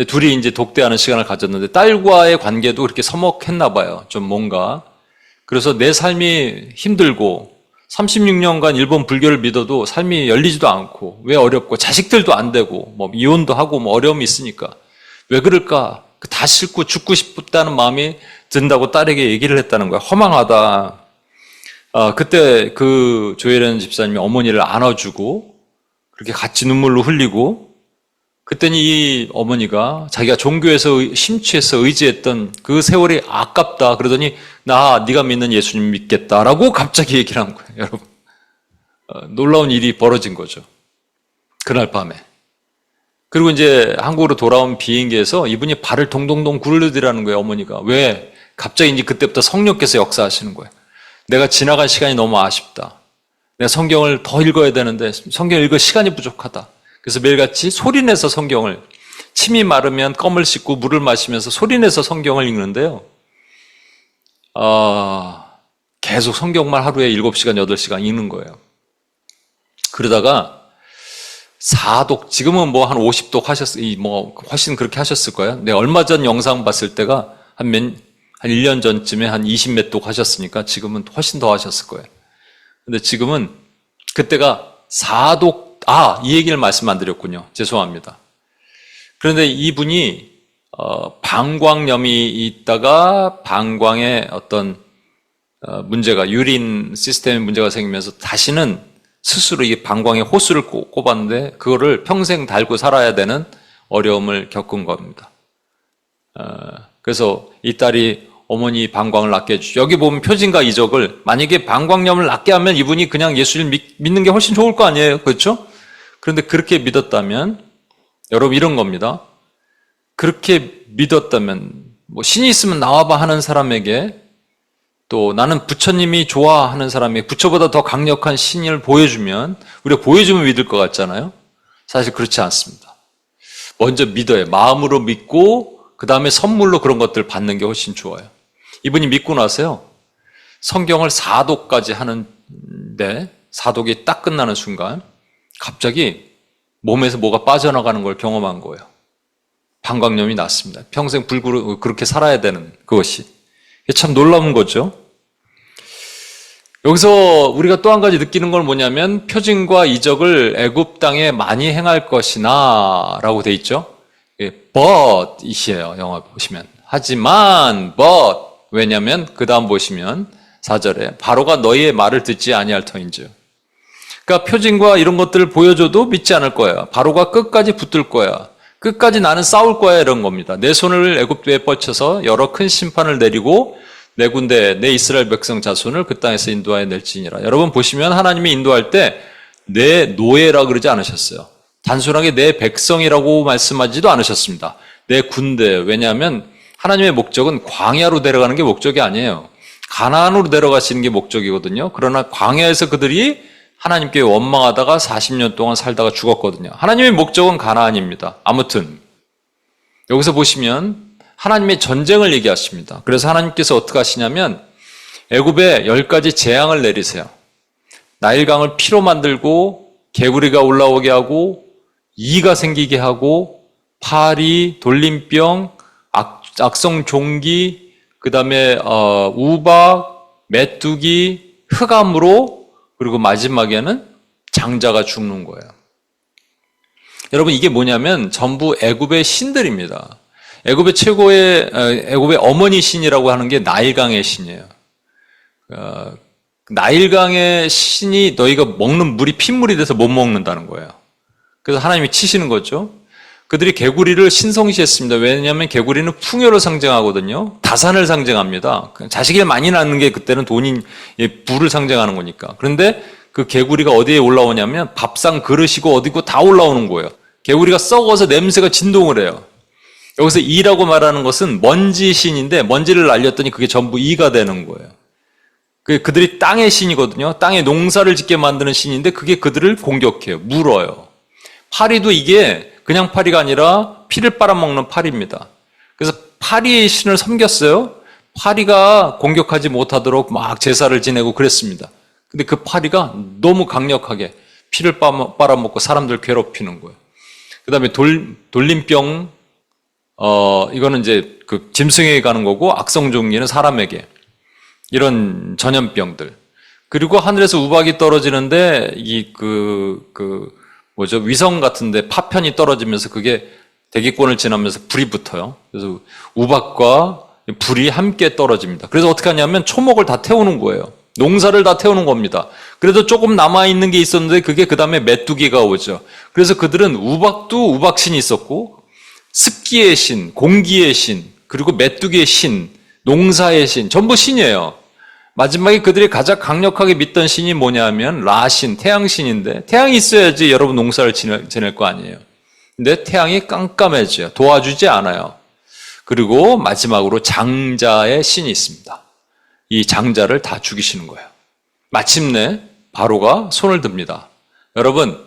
둘이 이제 독대하는 시간을 가졌는데 딸과의 관계도 그렇게 서먹했나 봐요. 좀 뭔가. 그래서 내 삶이 힘들고 36년간 일본 불교를 믿어도 삶이 열리지도 않고 왜 어렵고 자식들도 안 되고 뭐 이혼도 하고 뭐 어려움이 있으니까 왜 그럴까? 다 싫고 죽고 싶다는 마음이 든다고 딸에게 얘기를 했다는 거야. 허망하다. 그때 그 조혜련 집사님이 어머니를 안아주고 그렇게 같이 눈물로 흘리고 그때는 이 어머니가 자기가 종교에서 심취해서 의지했던 그 세월이 아깝다. 그러더니 네가 믿는 예수님 믿겠다라고 갑자기 얘기를 한 거예요. 여러분, 놀라운 일이 벌어진 거죠. 그날 밤에. 그리고 이제 한국으로 돌아온 비행기에서 이분이 발을 동동동 굴르더라는 거예요. 어머니가. 왜? 갑자기 이제 그때부터 성령께서 역사하시는 거예요. 내가 지나간 시간이 너무 아쉽다. 내가 성경을 더 읽어야 되는데 성경 읽을 시간이 부족하다. 그래서 매일같이 소리내서 성경을 침이 마르면 껌을 씹고 물을 마시면서 소리내서 성경을 읽는데요. 계속 성경만 하루에 7시간, 8시간 읽는 거예요. 그러다가 4독, 지금은 뭐 한 50독 훨씬 그렇게 하셨을 거예요. 근데 얼마 전 영상 봤을 때가 한 1년 전쯤에 한 20몇 독 하셨으니까 지금은 훨씬 더 하셨을 거예요. 근데 지금은 그때가 4독, 이 얘기를 말씀 안 드렸군요. 죄송합니다. 그런데 이분이 방광염이 있다가 방광에 어떤 문제가, 유린 시스템에 문제가 생기면서 다시는 스스로 이 방광에 호수를 꼽았는데 그거를 평생 달고 살아야 되는 어려움을 겪은 겁니다. 그래서 이 딸이 어머니 방광을 낫게 해주죠. 여기 보면 표징과 이적을, 만약에 방광염을 낫게 하면 이분이 그냥 예수를 믿는 게 훨씬 좋을 거 아니에요. 그렇죠? 그런데 그렇게 믿었다면, 여러분 이런 겁니다. 그렇게 믿었다면, 뭐 신이 있으면 나와봐 하는 사람에게, 또 나는 부처님이 좋아하는 사람에게 부처보다 더 강력한 신을 보여주면, 우리가 보여주면 믿을 것 같잖아요. 사실 그렇지 않습니다. 먼저 믿어요. 마음으로 믿고 그 다음에 선물로 그런 것들을 받는 게 훨씬 좋아요. 이분이 믿고 나서요, 성경을 4독까지 하는데 4독이 딱 끝나는 순간 갑자기 몸에서 뭐가 빠져나가는 걸 경험한 거예요. 방광염이 났습니다. 평생 그렇게 살아야 되는 그것이. 참 놀라운 거죠. 여기서 우리가 또 한 가지 느끼는 건 뭐냐면, 표징과 이적을 애굽 땅에 많이 행할 것이나 라고 돼 있죠. but 이시에요. 영화 보시면. 하지만 but, 왜냐면 그 다음 보시면 4절에 바로가 너희의 말을 듣지 아니할 터인즉. 그러니까 표징과 이런 것들을 보여줘도 믿지 않을 거야. 바로가 끝까지 붙들 거야. 끝까지 나는 싸울 거야, 이런 겁니다. 내 손을 애굽에 뻗쳐서 여러 큰 심판을 내리고 내 군대, 내 이스라엘 백성 자손을 그 땅에서 인도하여 낼지니라. 여러분 보시면 하나님이 인도할 때 내 노예라 그러지 않으셨어요. 단순하게 내 백성이라고 말씀하지도 않으셨습니다. 내 군대. 왜냐하면 하나님의 목적은 광야로 데려가는 게 목적이 아니에요. 가나안으로 데려가시는 게 목적이거든요. 그러나 광야에서 그들이 하나님께 원망하다가 40년 동안 살다가 죽었거든요. 하나님의 목적은 가나안입니다. 아무튼 여기서 보시면 하나님의 전쟁을 얘기하십니다. 그래서 하나님께서 어떻게 하시냐면 애굽에 10가지 재앙을 내리세요. 나일강을 피로 만들고 개구리가 올라오게 하고 이가 생기게 하고 파리, 돌림병, 악성 종기, 그 다음에 우박, 메뚜기, 흑암으로, 그리고 마지막에는 장자가 죽는 거예요. 여러분 이게 뭐냐면 전부 애굽의 신들입니다. 애굽의 어머니 신이라고 하는 게 나일강의 신이에요. 나일강의 신이 너희가 먹는 물이 핏물이 돼서 못 먹는다는 거예요. 그래서 하나님이 치시는 거죠. 그들이 개구리를 신성시했습니다. 왜냐하면 개구리는 풍요를 상징하거든요. 다산을 상징합니다. 자식을 많이 낳는 게 그때는 돈인, 부를 상징하는 거니까. 그런데 그 개구리가 어디에 올라오냐면 밥상 그릇이고 어디고 다 올라오는 거예요. 개구리가 썩어서 냄새가 진동을 해요. 여기서 이라고 말하는 것은 먼지 신인데 먼지를 날렸더니 그게 전부 이가 되는 거예요. 그들이 땅의 신이거든요. 땅에 농사를 짓게 만드는 신인데 그게 그들을 공격해요. 물어요. 파리도 이게 그냥 파리가 아니라 피를 빨아먹는 파리입니다. 그래서 파리의 신을 섬겼어요. 파리가 공격하지 못하도록 막 제사를 지내고 그랬습니다. 근데 그 파리가 너무 강력하게 피를 빨아먹고 사람들 괴롭히는 거예요. 그 다음에 돌림병, 이거는 이제 그 짐승에게 가는 거고, 악성종기는 사람에게. 이런 전염병들. 그리고 하늘에서 우박이 떨어지는데, 위성 같은데 파편이 떨어지면서 그게 대기권을 지나면서 불이 붙어요. 그래서 우박과 불이 함께 떨어집니다. 그래서 어떻게 하냐면 초목을 다 태우는 거예요. 농사를 다 태우는 겁니다. 그래도 조금 남아있는 게 있었는데 그게 그 다음에 메뚜기가 오죠. 그래서 그들은 우박도 우박신이 있었고, 습기의 신, 공기의 신, 그리고 메뚜기의 신, 농사의 신, 전부 신이에요. 마지막에 그들이 가장 강력하게 믿던 신이 뭐냐면 라신, 태양신인데, 태양이 있어야지 여러분 농사를 지낼 거 아니에요. 근데 태양이 깜깜해져요. 도와주지 않아요. 그리고 마지막으로 장자의 신이 있습니다. 이 장자를 다 죽이시는 거예요. 마침내 바로가 손을 듭니다. 여러분,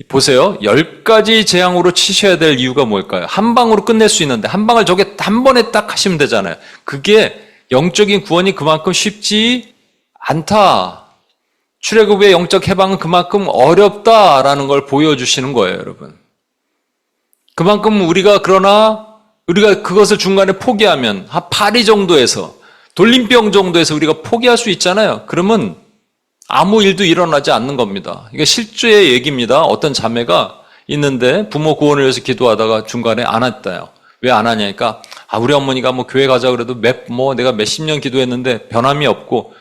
보세요. 10가지 재앙으로 치셔야 될 이유가 뭘까요? 한 방으로 끝낼 수 있는데 한 방을 저게 한 번에 딱 하시면 되잖아요. 그게 영적인 구원이 그만큼 쉽지 않다. 출애굽의 영적 해방은 그만큼 어렵다라는 걸 보여주시는 거예요, 여러분. 그만큼 그러나 우리가 그것을 중간에 포기하면 한 8위 정도에서 돌림병 정도에서 우리가 포기할 수 있잖아요. 그러면 아무 일도 일어나지 않는 겁니다. 이게 실제의 얘기입니다. 어떤 자매가 있는데 부모 구원을 위해서 기도하다가 중간에 안 했다요. 왜 안 하냐니까 우리 어머니가 교회 가자 그래도 내가 몇십 년 기도했는데 변함이 없고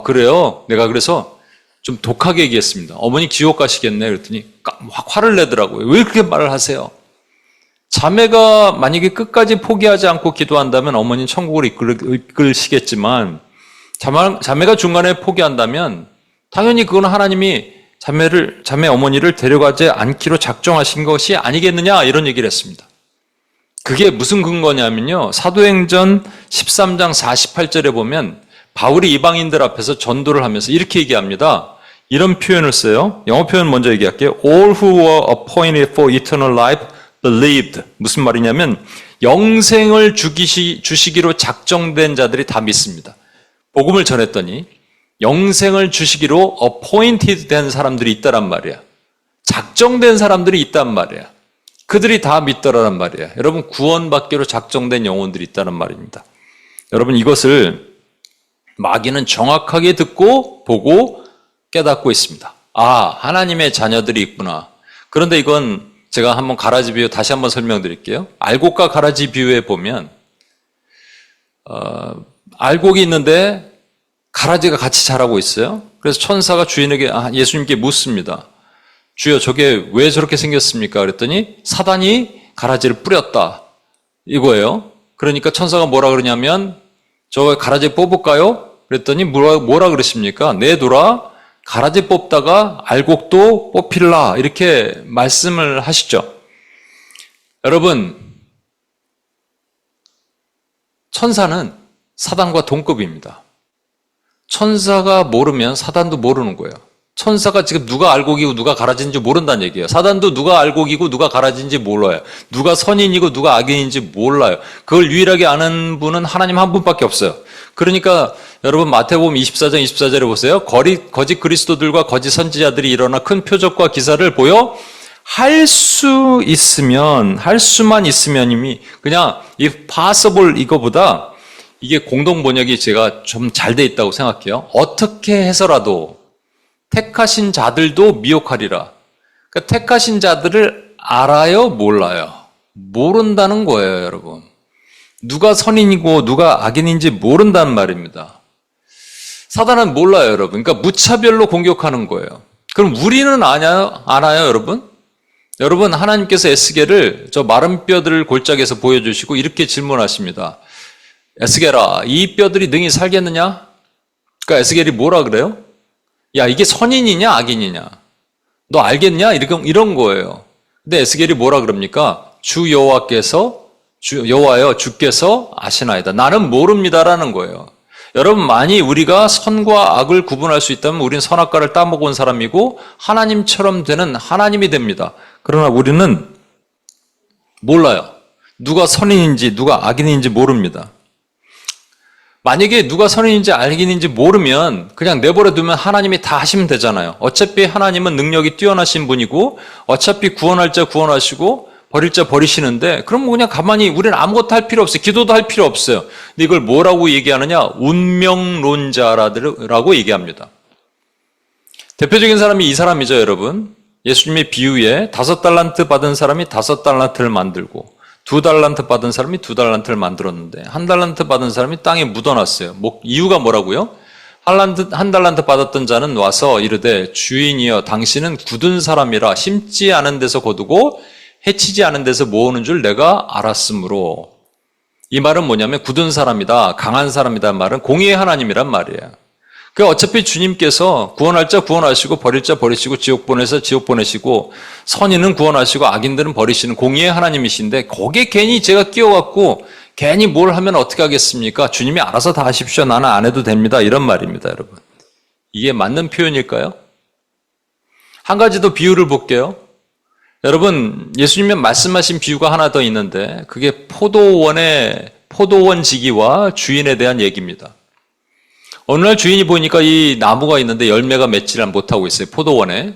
그래요? 내가 그래서 좀 독하게 얘기했습니다. 어머니 지옥 가시겠네 그랬더니 확 화를 내더라고요. 왜 그렇게 말을 하세요? 자매가 만약에 끝까지 포기하지 않고 기도한다면 어머니는 천국으로 이끌시겠지만 자매가 중간에 포기한다면 당연히 그건 하나님이 자매 어머니를 데려가지 않기로 작정하신 것이 아니겠느냐 이런 얘기를 했습니다. 그게 무슨 근거냐면요. 사도행전 13장 48절에 보면 바울이 이방인들 앞에서 전도를 하면서 이렇게 얘기합니다. 이런 표현을 써요. 영어 표현 먼저 얘기할게요. All who were appointed for eternal life believed. 무슨 말이냐면 영생을 주시기로 작정된 자들이 다 믿습니다. 복음을 전했더니 영생을 주시기로 appointed 된 사람들이 있다란 말이야. 작정된 사람들이 있단 말이야. 그들이 다 믿더라란 말이야. 여러분 구원받기로 작정된 영혼들이 있다는 말입니다. 여러분 이것을 마귀는 정확하게 듣고 보고 깨닫고 있습니다. 하나님의 자녀들이 있구나. 그런데 이건 제가 한번 가라지 비유 다시 한번 설명드릴게요. 알곡과 가라지 비유에 보면 알곡이 있는데 가라지가 같이 자라고 있어요. 그래서 천사가 주인에게 예수님께 묻습니다. 주여 저게 왜 저렇게 생겼습니까? 그랬더니 사단이 가라지를 뿌렸다. 이거예요. 그러니까 천사가 뭐라 그러냐면 저 가라지 뽑을까요? 그랬더니 뭐라 그러십니까? 내둬라. 가라지 뽑다가 알곡도 뽑힐라. 이렇게 말씀을 하시죠. 여러분 천사는 사단과 동급입니다. 천사가 모르면 사단도 모르는 거예요. 천사가 지금 누가 알곡이고 누가 가라지인지 모른다는 얘기예요. 사단도 누가 알곡이고 누가 가라지인지 몰라요. 누가 선인이고 누가 악인인지 몰라요. 그걸 유일하게 아는 분은 하나님 한 분밖에 없어요. 그러니까 여러분 마태복음 24장 24절에 보세요. 거짓 그리스도들과 거짓 선지자들이 일어나 큰 표적과 기사를 보여 할 수만 있으면님이 그냥 if possible 이거보다 이게 공동 번역이 제가 좀 잘 돼 있다고 생각해요. 어떻게 해서라도 택하신 자들도 미혹하리라. 그러니까 택하신 자들을 알아요, 몰라요? 모른다는 거예요, 여러분. 누가 선인이고 누가 악인인지 모른다는 말입니다. 사단은 몰라요, 여러분. 그러니까 무차별로 공격하는 거예요. 그럼 우리는 아나요, 여러분? 여러분, 하나님께서 에스겔을 저 마른 뼈들을 골짜기에서 보여주시고 이렇게 질문하십니다. 에스겔아, 이 뼈들이 능히 살겠느냐? 그러니까 에스겔이 뭐라 그래요? 야, 이게 선인이냐, 악인이냐? 너 알겠냐? 이런 거예요. 근데 에스겔이 뭐라 그럽니까? 여호와여, 주께서 아시나이다. 나는 모릅니다라는 거예요. 여러분, 만약 우리가 선과 악을 구분할 수 있다면 우리는 선악과를 따먹은 사람이고 하나님처럼 되는 하나님이 됩니다. 그러나 우리는 몰라요. 누가 선인인지 누가 악인인지 모릅니다. 만약에 누가 선인인지 악인인지 모르면 그냥 내버려 두면 하나님이 다 하시면 되잖아요. 어차피 하나님은 능력이 뛰어나신 분이고 어차피 구원할 자 구원하시고 버릴 자 버리시는데 그럼 그냥 가만히 우리는 아무것도 할 필요 없어요. 기도도 할 필요 없어요. 근데 이걸 뭐라고 얘기하느냐? 운명론자라고 얘기합니다. 대표적인 사람이 이 사람이죠, 여러분. 예수님의 비유에 5달란트 받은 사람이 5달란트를 만들고 2달란트 받은 사람이 2달란트를 만들었는데 1달란트 받은 사람이 땅에 묻어놨어요. 이유가 뭐라고요? 한 달란트 받았던 자는 와서 이르되 주인이여 당신은 굳은 사람이라 심지 않은 데서 거두고 해치지 않은 데서 모으는 줄 내가 알았으므로. 이 말은 뭐냐면 굳은 사람이다, 강한 사람이다 말은 공의의 하나님이란 말이에요. 어차피 주님께서 구원할 자 구원하시고 버릴 자 버리시고 지옥 보내서 지옥 보내시고 선인은 구원하시고 악인들은 버리시는 공의의 하나님이신데 거기에 괜히 제가 끼어갖고 괜히 뭘 하면 어떻게 하겠습니까? 주님이 알아서 다 하십시오. 나는 안 해도 됩니다. 이런 말입니다, 여러분. 이게 맞는 표현일까요? 한 가지 더 비유를 볼게요. 여러분, 예수님이 말씀하신 비유가 하나 더 있는데 그게 포도원 지기와 주인에 대한 얘기입니다. 어느 날 주인이 보니까 이 나무가 있는데 열매가 맺지를 못하고 있어요. 포도원에.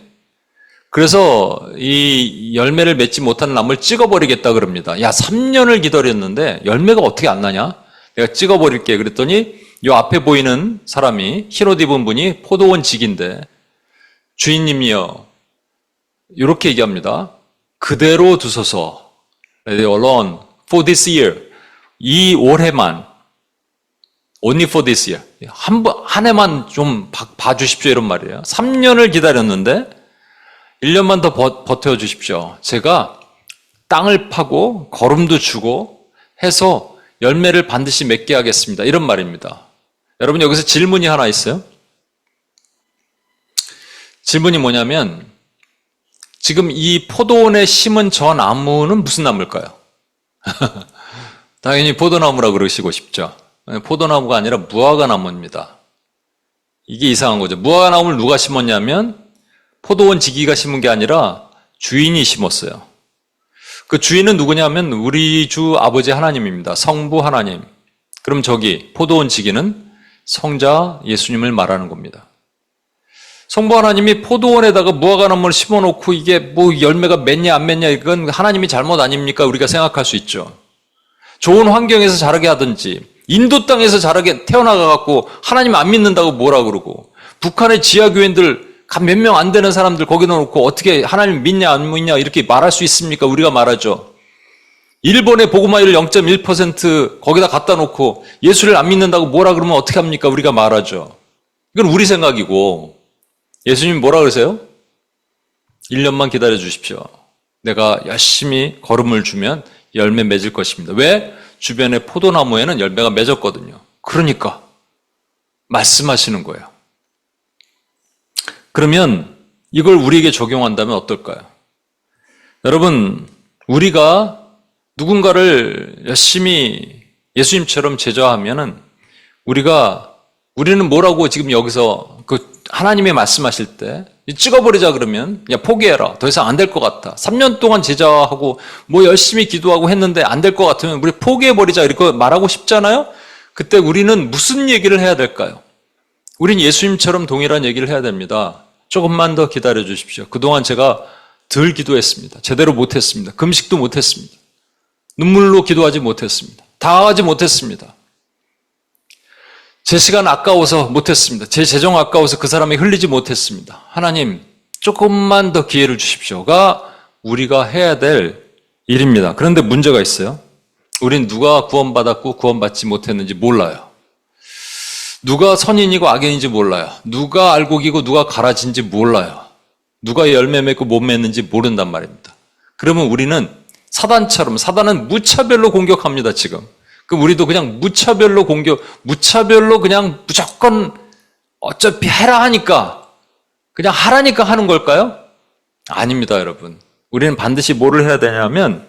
그래서 이 열매를 맺지 못하는 나무를 찍어버리겠다 그럽니다. 야, 3년을 기다렸는데 열매가 어떻게 안 나냐? 내가 찍어버릴게. 그랬더니 이 앞에 보이는 사람이 흰옷 입은 분이 포도원 직인데 주인님이요. 이렇게 얘기합니다. 그대로 두소서. Let it alone for this year. 이 올해만. Only for this year. 한 해만 좀 봐주십시오. 이런 말이에요. 3년을 기다렸는데 1년만 더 버텨주십시오. 제가 땅을 파고 거름도 주고 해서 열매를 반드시 맺게 하겠습니다. 이런 말입니다. 여러분 여기서 질문이 하나 있어요. 질문이 뭐냐면 지금 이 포도원에 심은 저 나무는 무슨 나무일까요? 당연히 포도나무라고 그러시고 싶죠. 포도나무가 아니라 무화과 나무입니다. 이게 이상한 거죠. 무화과 나무를 누가 심었냐면 포도원 지기가 심은 게 아니라 주인이 심었어요. 그 주인은 누구냐면 우리 주 아버지 하나님입니다. 성부 하나님. 그럼 저기 포도원 지기는 성자 예수님을 말하는 겁니다. 성부 하나님이 포도원에다가 무화과 나무를 심어놓고 이게 뭐 열매가 맺냐 안 맺냐 이건 하나님이 잘못 아닙니까? 우리가 생각할 수 있죠. 좋은 환경에서 자라게 하든지 인도 땅에서 자라게 태어나가갖고 하나님 안 믿는다고 뭐라 그러고 북한의 지하교인들 몇 명 안 되는 사람들 거기다 놓고 어떻게 하나님 믿냐 안 믿냐 이렇게 말할 수 있습니까? 우리가 말하죠. 일본의 복음화율 0.1% 거기다 갖다 놓고 예수를 안 믿는다고 뭐라 그러면 어떻게 합니까? 우리가 말하죠. 이건 우리 생각이고 예수님이 뭐라 그러세요? 1년만 기다려 주십시오. 내가 열심히 걸음을 주면 열매 맺을 것입니다. 왜? 주변의 포도나무에는 열매가 맺었거든요. 그러니까 말씀하시는 거예요. 그러면 이걸 우리에게 적용한다면 어떨까요? 여러분, 우리가 누군가를 열심히 예수님처럼 제자하면은 우리는 뭐라고 지금 여기서 그 하나님의 말씀하실 때 찍어버리자 그러면 야 포기해라. 더 이상 안 될 것 같다. 3년 동안 제자하고 뭐 열심히 기도하고 했는데 안 될 것 같으면 우리 포기해버리자 이렇게 말하고 싶잖아요. 그때 우리는 무슨 얘기를 해야 될까요? 우린 예수님처럼 동일한 얘기를 해야 됩니다. 조금만 더 기다려 주십시오. 그동안 제가 덜 기도했습니다. 제대로 못했습니다. 금식도 못했습니다. 눈물로 기도하지 못했습니다. 다하지 못했습니다. 제 시간 아까워서 못했습니다. 제 재정 아까워서 그 사람이 흘리지 못했습니다. 하나님 조금만 더 기회를 주십시오가 우리가 해야 될 일입니다. 그런데 문제가 있어요. 우린 누가 구원받았고 구원받지 못했는지 몰라요. 누가 선인이고 악인인지 몰라요. 누가 알곡이고 누가 가라진지 몰라요. 누가 열매 맺고 못 맺는지 모른단 말입니다. 그러면 우리는 사단은 무차별로 공격합니다, 지금. 그럼 우리도 그냥 무차별로 그냥 무조건 어차피 해라 하니까, 그냥 하라니까 하는 걸까요? 아닙니다, 여러분. 우리는 반드시 뭐를 해야 되냐면,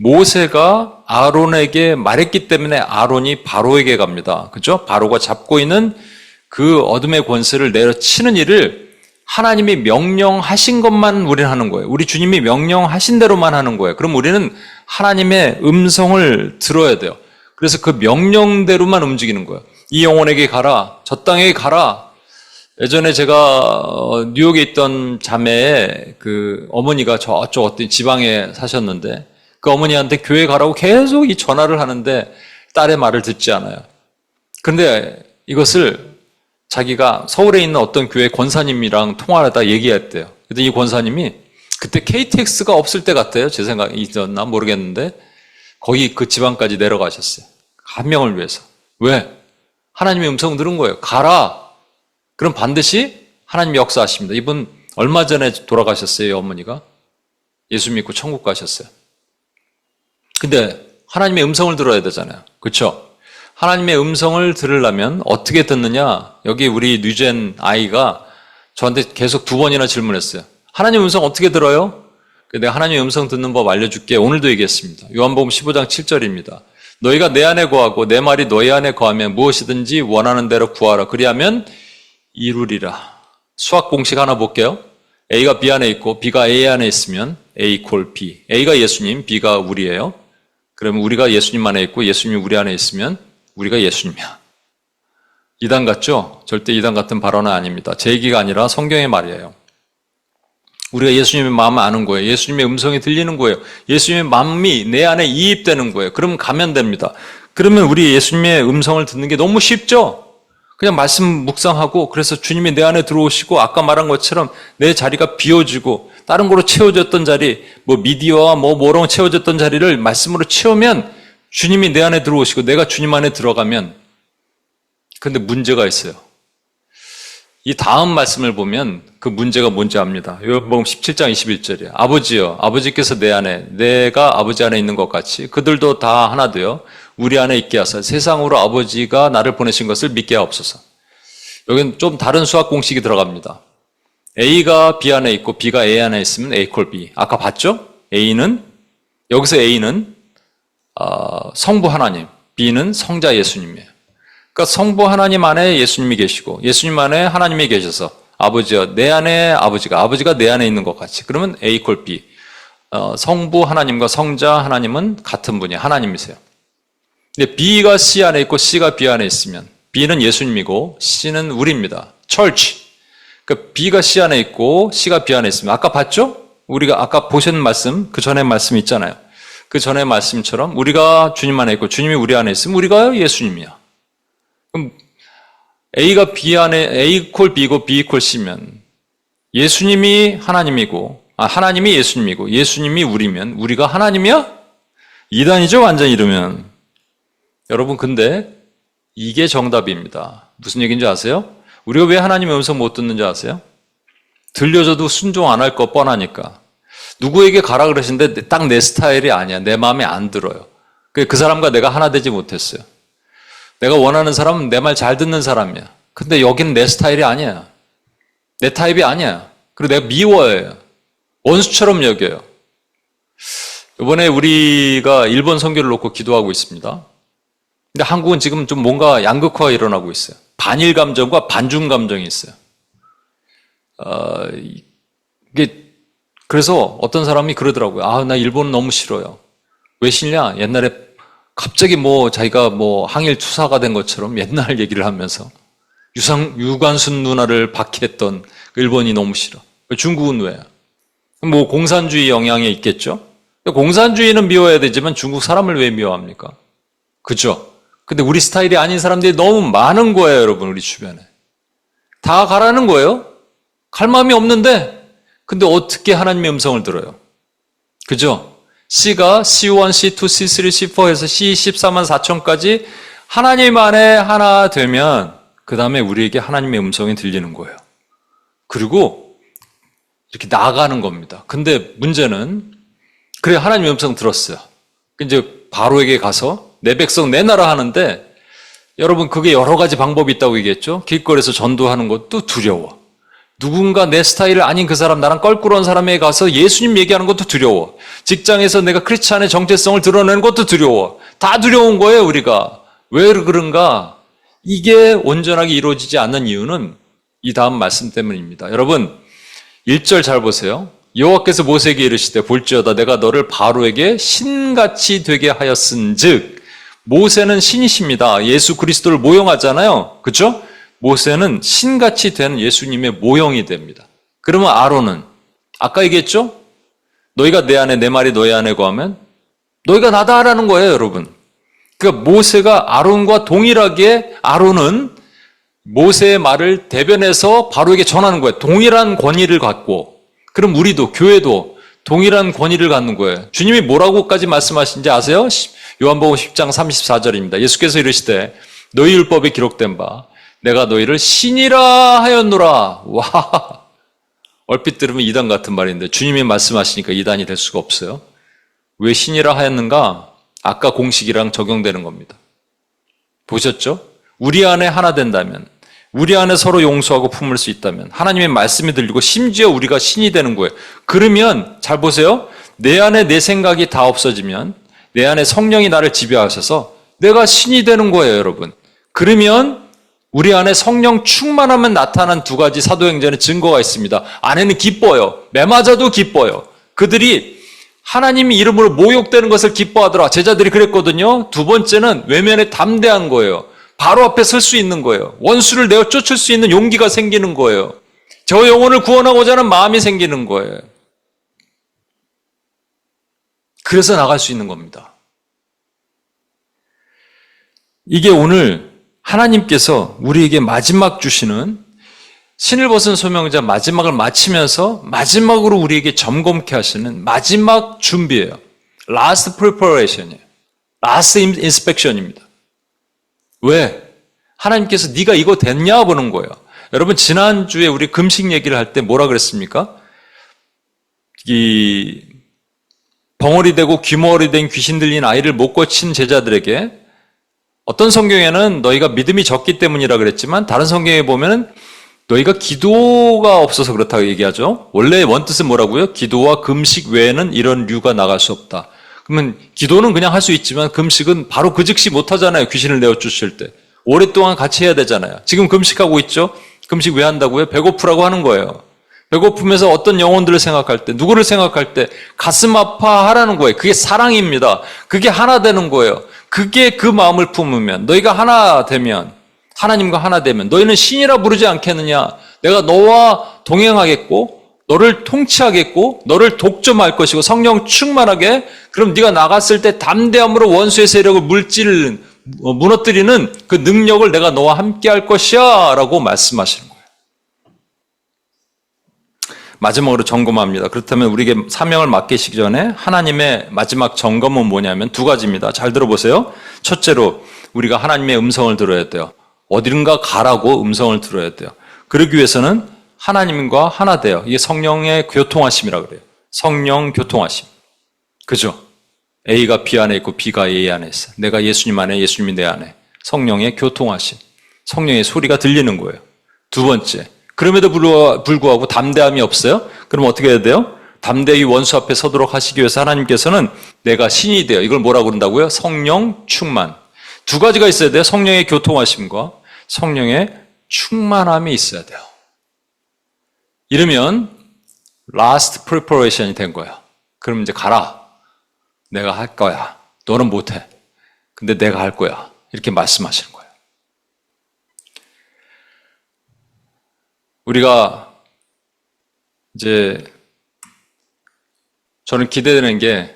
모세가 아론에게 말했기 때문에 아론이 바로에게 갑니다. 그죠? 바로가 잡고 있는 그 어둠의 권세를 내려치는 일을 하나님이 명령하신 것만 우리는 하는 거예요. 우리 주님이 명령하신 대로만 하는 거예요. 그럼 우리는 하나님의 음성을 들어야 돼요. 그래서 그 명령대로만 움직이는 거예요. 이 영혼에게 가라. 저 땅에 가라. 예전에 제가 뉴욕에 있던 자매의 그 어머니가 저쪽 어떤 지방에 사셨는데 그 어머니한테 교회 가라고 계속 이 전화를 하는데 딸의 말을 듣지 않아요. 그런데 이것을 자기가 서울에 있는 어떤 교회 권사님이랑 통화하다 얘기했대요. 그런데 이 권사님이 그때 KTX가 없을 때 같아요. 제 생각이 있었나 모르겠는데 거기 그 지방까지 내려가셨어요. 한 명을 위해서. 왜? 하나님의 음성 들은 거예요. 가라. 그럼 반드시 하나님이 역사하십니다. 이분 얼마 전에 돌아가셨어요. 어머니가. 예수 믿고 천국 가셨어요. 근데 하나님의 음성을 들어야 되잖아요. 그렇죠? 하나님의 음성을 들으려면 어떻게 듣느냐? 여기 우리 뉴젠 아이가 저한테 계속 2번이나 질문했어요. 하나님의 음성 어떻게 들어요? 내가 하나님의 음성 듣는 법 알려줄게. 오늘도 얘기했습니다. 요한복음 15장 7절입니다. 너희가 내 안에 거하고 내 말이 너희 안에 거하면 무엇이든지 원하는 대로 구하라. 그리하면 이루리라. 수학 공식 하나 볼게요. A가 B 안에 있고 B가 A 안에 있으면 A equal B. A가 예수님, B가 우리예요. 그러면 우리가 예수님 안에 있고 예수님이 우리 안에 있으면 우리가 예수님이야. 이단 같죠? 절대 이단 같은 발언은 아닙니다. 제 얘기가 아니라 성경의 말이에요. 우리가 예수님의 마음을 아는 거예요. 예수님의 음성이 들리는 거예요. 예수님의 마음이 내 안에 이입되는 거예요. 그러면 가면 됩니다. 그러면 우리 예수님의 음성을 듣는 게 너무 쉽죠? 그냥 말씀 묵상하고 그래서 주님이 내 안에 들어오시고 아까 말한 것처럼 내 자리가 비워지고 다른 거로 채워졌던 자리, 뭐 미디어와 뭐로 채워졌던 자리를 말씀으로 채우면 주님이 내 안에 들어오시고 내가 주님 안에 들어가면 근데 문제가 있어요. 이 다음 말씀을 보면 그 문제가 뭔지 압니다. 요한복음 17장 21절이에요. 아버지여, 아버지께서 내 안에, 내가 아버지 안에 있는 것 같이 그들도 다 하나 되어 우리 안에 있게 하사 세상으로 아버지가 나를 보내신 것을 믿게 하옵소서. 여기는 좀 다른 수학 공식이 들어갑니다. A가 B 안에 있고 B가 A 안에 있으면 A equal B. 아까 봤죠? 여기서 A는 성부 하나님, B는 성자 예수님이에요. 그러니까 성부 하나님 안에 예수님이 계시고 예수님 안에 하나님이 계셔서 아버지여 내 안에 아버지가 내 안에 있는 것 같이 그러면 A equal B. 성부 하나님과 성자 하나님은 같은 분이 하나님이세요. 근데 B가 C 안에 있고 C가 B 안에 있으면 B는 예수님이고 C는 우리입니다. Church. 그러니까 B가 C 안에 있고 C가 B 안에 있으면 아까 봤죠? 우리가 아까 보신 말씀, 그 전에 말씀 있잖아요. 그 전에 말씀처럼 우리가 주님 안에 있고 주님이 우리 안에 있으면 우리가 예수님이야. 그럼 A가 B 안에 A equal B고 B equal C면 예수님이 하나님이고 하나님이 예수님이고 예수님이 우리면 우리가 하나님이야? 이단이죠 완전 이러면. 여러분 근데 이게 정답입니다. 무슨 얘기인지 아세요? 우리가 왜 하나님의 음성 못 듣는지 아세요? 들려줘도 순종 안 할 거 뻔하니까. 누구에게 가라 그러시는데 딱 내 스타일이 아니야. 내 마음에 안 들어요. 그 사람과 내가 하나 되지 못했어요. 내가 원하는 사람은 내 말 잘 듣는 사람이야. 근데 여기는 내 스타일이 아니야. 내 타입이 아니야. 그리고 내가 미워해요. 원수처럼 여겨요. 이번에 우리가 일본 선교를 놓고 기도하고 있습니다. 근데 한국은 지금 좀 뭔가 양극화가 일어나고 있어요. 반일 감정과 반중 감정이 있어요. 그래서 어떤 사람이 그러더라고요. 나 일본 너무 싫어요. 왜 싫냐? 옛날에 갑자기 자기가 항일 투사가 된 것처럼 옛날 얘기를 하면서 유관순 누나를 박해했던 일본이 너무 싫어. 중국은 왜? 공산주의 영향이 있겠죠? 공산주의는 미워야 되지만 중국 사람을 왜 미워합니까? 그죠? 근데 우리 스타일이 아닌 사람들이 너무 많은 거예요, 여러분, 우리 주변에. 다 가라는 거예요? 갈 마음이 없는데, 근데 어떻게 하나님의 음성을 들어요? 그죠? C가 C1, C2, C3, C4에서 C14만 4천까지 하나님 안에 하나 되면, 그 다음에 우리에게 하나님의 음성이 들리는 거예요. 그리고 이렇게 나가는 겁니다. 근데 문제는, 그래, 하나님의 음성 들었어요. 이제 바로에게 가서, 내 백성 내 나라 하는데 여러분 그게 여러 가지 방법이 있다고 얘기했죠. 길거리에서 전도하는 것도 두려워. 누군가 내 스타일 아닌 그 사람 나랑 껄끄러운 사람에게 가서 예수님 얘기하는 것도 두려워. 직장에서 내가 크리스찬의 정체성을 드러내는 것도 두려워. 다 두려운 거예요 우리가. 왜 그런가? 이게 온전하게 이루어지지 않는 이유는 이 다음 말씀 때문입니다. 여러분 1절 잘 보세요. 여호와께서 모세에게 이르시되 볼지어다 내가 너를 바로에게 신같이 되게 하였은즉 모세는 신이십니다. 예수 그리스도를 모형하잖아요. 그렇죠? 모세는 신같이 된 예수님의 모형이 됩니다. 그러면 아론은 아까 얘기했죠? 너희가 내 안에 내 말이 너희 안에 거하면 너희가 나다라는 거예요, 여러분. 그러니까 모세가 아론과 동일하게 아론은 모세의 말을 대변해서 바로에게 전하는 거예요. 동일한 권위를 갖고. 그럼 우리도 교회도 동일한 권위를 갖는 거예요. 주님이 뭐라고까지 말씀하신지 아세요? 요한복음 10장 34절입니다. 예수께서 이르시되 너희 율법에 기록된 바 내가 너희를 신이라 하였노라. 와, 얼핏 들으면 이단 같은 말인데 주님이 말씀하시니까 이단이 될 수가 없어요. 왜 신이라 하였는가? 아까 공식이랑 적용되는 겁니다. 보셨죠? 우리 안에 하나 된다면, 우리 안에 서로 용서하고 품을 수 있다면 하나님의 말씀이 들리고 심지어 우리가 신이 되는 거예요. 그러면 잘 보세요. 내 안에 내 생각이 다 없어지면 내 안에 성령이 나를 지배하셔서 내가 신이 되는 거예요, 여러분. 그러면 우리 안에 성령 충만하면 나타난 두 가지 사도행전의 증거가 있습니다. 아내는 기뻐요. 매 맞아도 기뻐요. 그들이 하나님 이름으로 모욕되는 것을 기뻐하더라. 제자들이 그랬거든요. 두 번째는 외면에 담대한 거예요. 바로 앞에 설 수 있는 거예요. 원수를 내어 쫓을 수 있는 용기가 생기는 거예요. 저 영혼을 구원하고자 하는 마음이 생기는 거예요. 그래서 나갈 수 있는 겁니다. 이게 오늘 하나님께서 우리에게 마지막 주시는 신을 벗은 소명자 마지막을 마치면서 마지막으로 우리에게 점검케 하시는 마지막 준비예요. Last preparation이에요. Last inspection입니다. 왜? 하나님께서 네가 이거 됐냐 보는 거예요. 여러분 지난주에 우리 금식 얘기를 할 때 뭐라 그랬습니까? 이 벙어리 되고 귀머거리 된 귀신 들린 아이를 못 고친 제자들에게 어떤 성경에는 너희가 믿음이 적기 때문이라 그랬지만 다른 성경에 보면 너희가 기도가 없어서 그렇다고 얘기하죠. 원래 원뜻은 뭐라고요? 기도와 금식 외에는 이런 류가 나갈 수 없다. 그러면 기도는 그냥 할 수 있지만 금식은 바로 그 즉시 못 하잖아요. 귀신을 내어 쫓을 때. 오랫동안 같이 해야 되잖아요. 지금 금식하고 있죠? 금식 왜 한다고요? 배고프라고 하는 거예요. 배고프면서 어떤 영혼들을 생각할 때, 누구를 생각할 때 가슴 아파하라는 거예요. 그게 사랑입니다. 그게 하나 되는 거예요. 그게 그 마음을 품으면 너희가 하나 되면 하나님과 하나 되면 너희는 신이라 부르지 않겠느냐. 내가 너와 동행하겠고 너를 통치하겠고 너를 독점할 것이고 성령 충만하게 그럼 네가 나갔을 때 담대함으로 원수의 세력을 무너뜨리는 그 능력을 내가 너와 함께 할 것이야 라고 말씀하시는 거예요. 마지막으로 점검합니다. 그렇다면 우리에게 사명을 맡기시기 전에 하나님의 마지막 점검은 뭐냐면 두 가지입니다. 잘 들어보세요. 첫째로 우리가 하나님의 음성을 들어야 돼요. 어디론가 가라고 음성을 들어야 돼요. 그러기 위해서는 하나님과 하나 돼요. 이게 성령의 교통하심이라고 그래요. 성령 교통하심. 그죠? A가 B 안에 있고 B가 A 안에 있어. 내가 예수님 안에, 예수님이 내 안에. 성령의 교통하심. 성령의 소리가 들리는 거예요. 두 번째. 그럼에도 불구하고 담대함이 없어요? 그럼 어떻게 해야 돼요? 담대히 원수 앞에 서도록 하시기 위해서 하나님께서는 내가 신이 돼요. 이걸 뭐라고 그런다고요? 성령 충만. 두 가지가 있어야 돼요. 성령의 교통하심과 성령의 충만함이 있어야 돼요. 이러면 last preparation이 된 거야. 그럼 이제 가라. 내가 할 거야. 너는 못해. 근데 내가 할 거야. 이렇게 말씀하시는 거예요. 우리가 이제 저는 기대되는 게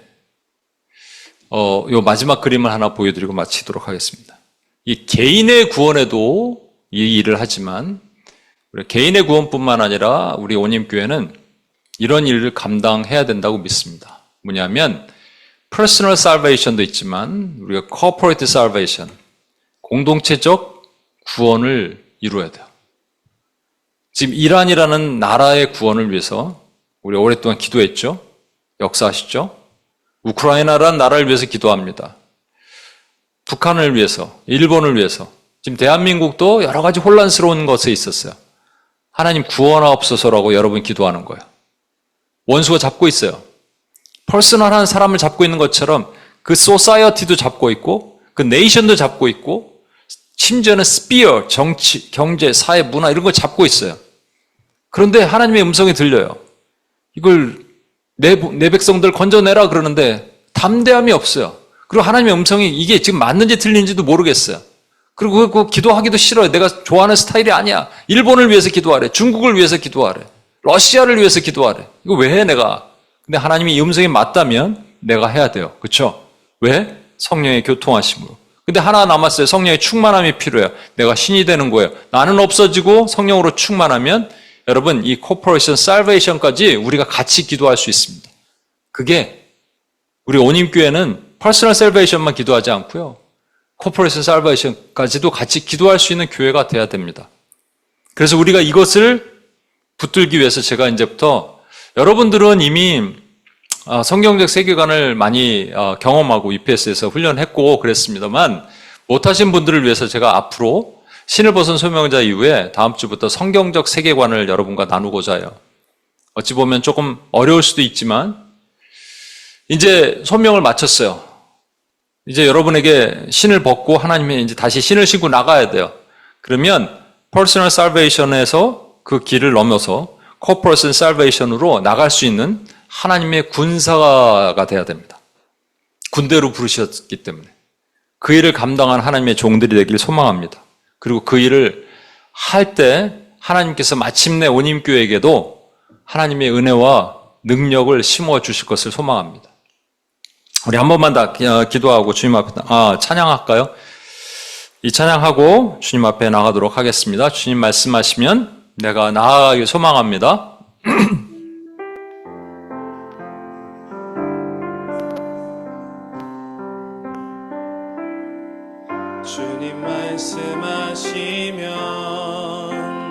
요 마지막 그림을 하나 보여드리고 마치도록 하겠습니다. 이 개인의 구원에도 이 일을 하지만 우리 개인의 구원뿐만 아니라 우리 온임교회는 이런 일을 감당해야 된다고 믿습니다. 뭐냐면 personal salvation도 있지만 우리가 corporate salvation, 공동체적 구원을 이루어야 돼요. 지금 이란이라는 나라의 구원을 위해서 우리 오랫동안 기도했죠. 역사하시죠. 우크라이나라는 나라를 위해서 기도합니다. 북한을 위해서, 일본을 위해서. 지금 대한민국도 여러 가지 혼란스러운 것에 있었어요. 하나님 구원하옵소서라고 여러분 기도하는 거예요. 원수가 잡고 있어요. 퍼스널한 사람을 잡고 있는 것처럼 그 소사이어티도 잡고 있고 그 네이션도 잡고 있고 심지어는 스피어, 정치, 경제, 사회, 문화 이런 걸 잡고 있어요. 그런데 하나님의 음성이 들려요. 이걸 내 백성들 건져내라 그러는데 담대함이 없어요. 그리고 하나님의 음성이 이게 지금 맞는지 틀린지도 모르겠어요. 그리고 그거 기도하기도 싫어요. 내가 좋아하는 스타일이 아니야. 일본을 위해서 기도하래. 중국을 위해서 기도하래. 러시아를 위해서 기도하래. 이거 왜 해 내가? 근데 하나님이 이 음성이 맞다면 내가 해야 돼요. 그렇죠? 왜? 성령의 교통하심으로. 근데 하나 남았어요. 성령의 충만함이 필요해요. 내가 신이 되는 거예요. 나는 없어지고 성령으로 충만하면 여러분 이 코퍼레이션 살베이션까지 우리가 같이 기도할 수 있습니다. 그게 우리 온임교회는 퍼스널 살베이션만 기도하지 않고요. 코퍼레이션 살베이션까지도 같이 기도할 수 있는 교회가 돼야 됩니다. 그래서 우리가 이것을 붙들기 위해서 제가 이제부터 여러분들은 이미 성경적 세계관을 많이 경험하고 EPS에서 훈련했고 그랬습니다만 못하신 분들을 위해서 제가 앞으로 신을 벗은 소명자 이후에 다음 주부터 성경적 세계관을 여러분과 나누고자 해요. 어찌 보면 조금 어려울 수도 있지만 이제 소명을 마쳤어요. 이제 여러분에게 신을 벗고 하나님의 이제 다시 신을 신고 나가야 돼요. 그러면 personal salvation에서 그 길을 넘어서 corporate salvation으로 나갈 수 있는 하나님의 군사가 돼야 됩니다. 군대로 부르셨기 때문에 그 일을 감당한 하나님의 종들이 되길 소망합니다. 그리고 그 일을 할 때 하나님께서 마침내 온임교회에게도 하나님의 은혜와 능력을 심어 주실 것을 소망합니다. 우리 한 번만 다 기도하고 주님 앞에 찬양할까요? 이 찬양하고 주님 앞에 나가도록 하겠습니다. 주님 말씀하시면 내가 나아가길 소망합니다. 주님 말씀하시면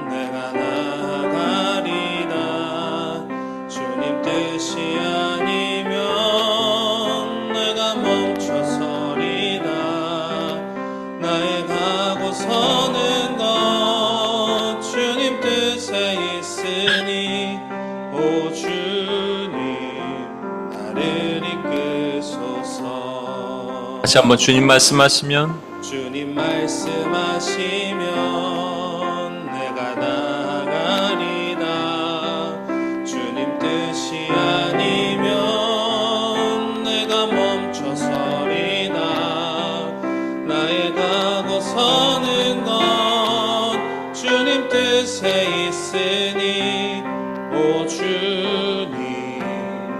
내가 나아가리라. 주님 뜻이 아니면 내가 멈춰서리라. 나의 가고 서는 것 주님 뜻에 있으니 오 주님 나를 이끄소서. 다시 한번 주님 말씀하시면 주님 말씀하시면 내가 나아가리라. 주님 뜻이 아니면 내가 멈춰서리라. 나의 가고 서는 것 주님 뜻에 있으니 오 주님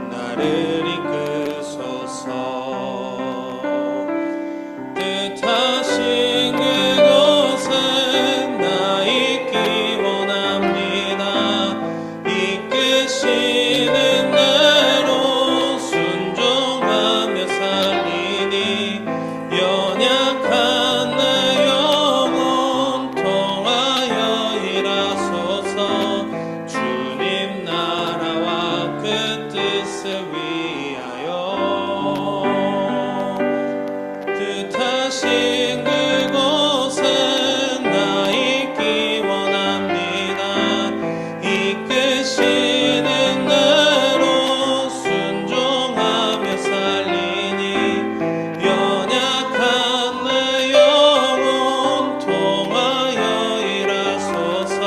나를 이끄소서. 뜻하신 그곳에 나 있기 원합니다. 이끄시는 대로 순종하며 살리니 연약한 내 영혼 통하여 일하소서. 주님 나라와 그 뜻을 위하여 뜻하신 그곳에 나 있기 원합니다. 이끄시는 대로 순종하며 살리니 연약한 내 영혼 통하여 일하소서.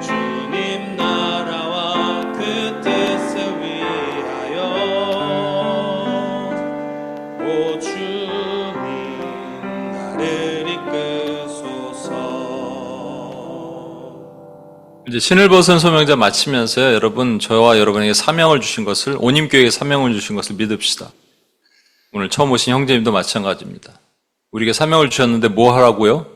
주님 나라와 그 뜻을 위하여 오 주님 나를 이끄소서. 이제 신을 벗은 소명자 마치면서요, 여러분, 저와 여러분에게 사명을 주신 것을, 온임교회에 사명을 주신 것을 믿읍시다. 오늘 처음 오신 형제님도 마찬가지입니다. 우리에게 사명을 주셨는데 뭐 하라고요?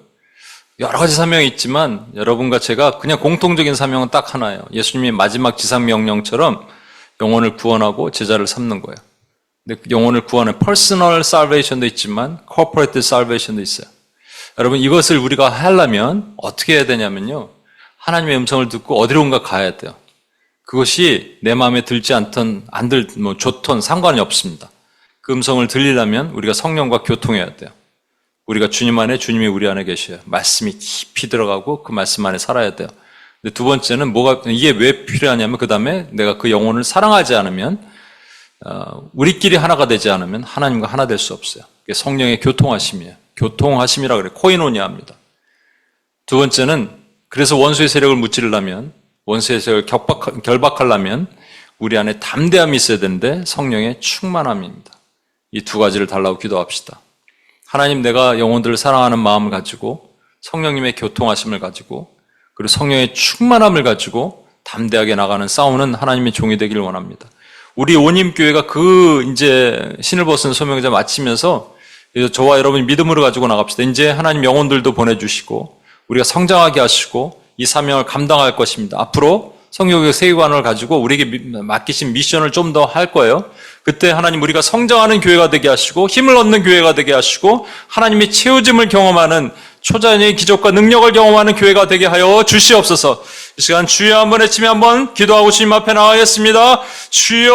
여러 가지 사명이 있지만 여러분과 제가 그냥 공통적인 사명은 딱 하나예요. 예수님의 마지막 지상명령처럼 영혼을 구원하고 제자를 삼는 거예요. 근데 영혼을 구하는 퍼스널 살베이션도 있지만 코퍼레이트 살베이션도 있어요. 여러분, 이것을 우리가 하려면 어떻게 해야 되냐면요, 하나님의 음성을 듣고 어디론가 가야 돼요. 그것이 내 마음에 들지 않던 좋던 상관이 없습니다. 그 음성을 들리려면 우리가 성령과 교통해야 돼요. 우리가 주님 안에, 주님이 우리 안에 계셔요. 말씀이 깊이 들어가고 그 말씀 안에 살아야 돼요. 근데 두 번째는 이게 왜 필요하냐면, 그 다음에 내가 그 영혼을 사랑하지 않으면, 우리끼리 하나가 되지 않으면 하나님과 하나 될 수 없어요. 그게 성령의 교통하심이에요. 교통하심이라 그래요. 코이노니아입니다. 두 번째는, 그래서 원수의 세력을 무찌르려면, 원수의 세력을 결박하려면 우리 안에 담대함이 있어야 되는데 성령의 충만함입니다. 이 두 가지를 달라고 기도합시다. 하나님, 내가 영혼들을 사랑하는 마음을 가지고, 성령님의 교통하심을 가지고, 그리고 성령의 충만함을 가지고 담대하게 나가는 싸우는 하나님의 종이 되기를 원합니다. 우리 온임교회가 이제 신을 벗은 소명자 마치면서 저와 여러분이 믿음으로 가지고 나갑시다. 이제 하나님 영혼들도 보내주시고 우리가 성장하게 하시고 이 사명을 감당할 것입니다. 앞으로 성령의 세계관을 가지고 우리에게 맡기신 미션을 좀 더 할 거예요. 그때 하나님, 우리가 성장하는 교회가 되게 하시고 힘을 얻는 교회가 되게 하시고 하나님의 채워짐을 경험하는, 초자연의 기적과 능력을 경험하는 교회가 되게 하여 주시옵소서. 이 시간 주여 한번 외치며 한번 기도하고 주님 앞에 나가겠습니다. 주여!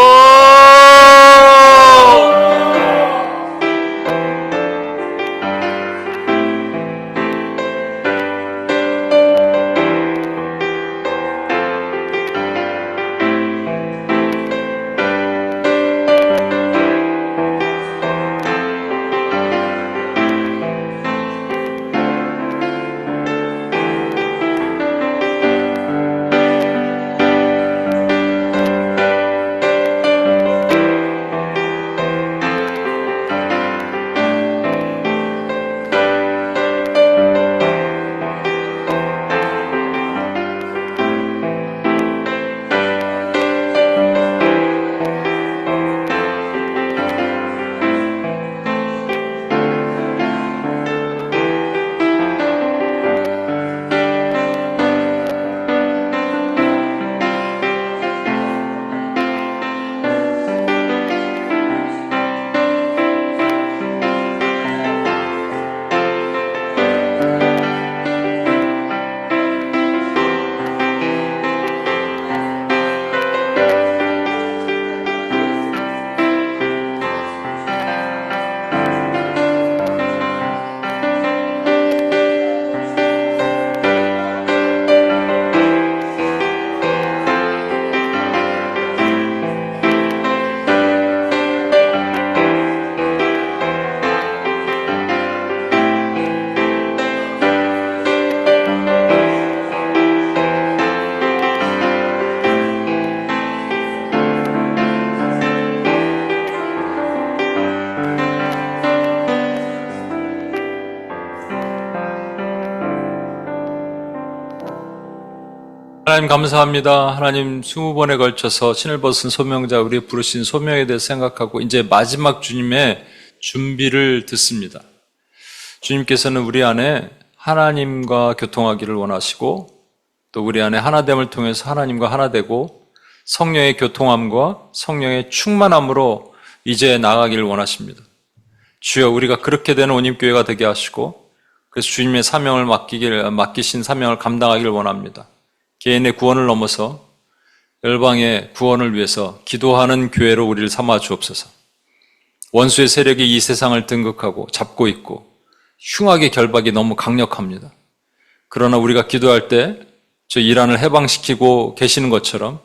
하나님 감사합니다. 하나님 20번에 걸쳐서 신을 벗은 소명자 우리 부르신 소명에 대해서 생각하고 이제 마지막 주님의 준비를 듣습니다. 주님께서는 우리 안에 하나님과 교통하기를 원하시고 또 우리 안에 하나됨을 통해서 하나님과 하나 되고 성령의 교통함과 성령의 충만함으로 이제 나가기를 원하십니다. 주여 우리가 그렇게 되는 온임교회가 되게 하시고 그래서 주님의 사명을 맡기신 사명을 감당하기를 원합니다. 개인의 구원을 넘어서 열방의 구원을 위해서 기도하는 교회로 우리를 삼아 주옵소서. 원수의 세력이 이 세상을 등극하고 잡고 있고 흉악의 결박이 너무 강력합니다. 그러나 우리가 기도할 때 저 이란을 해방시키고 계시는 것처럼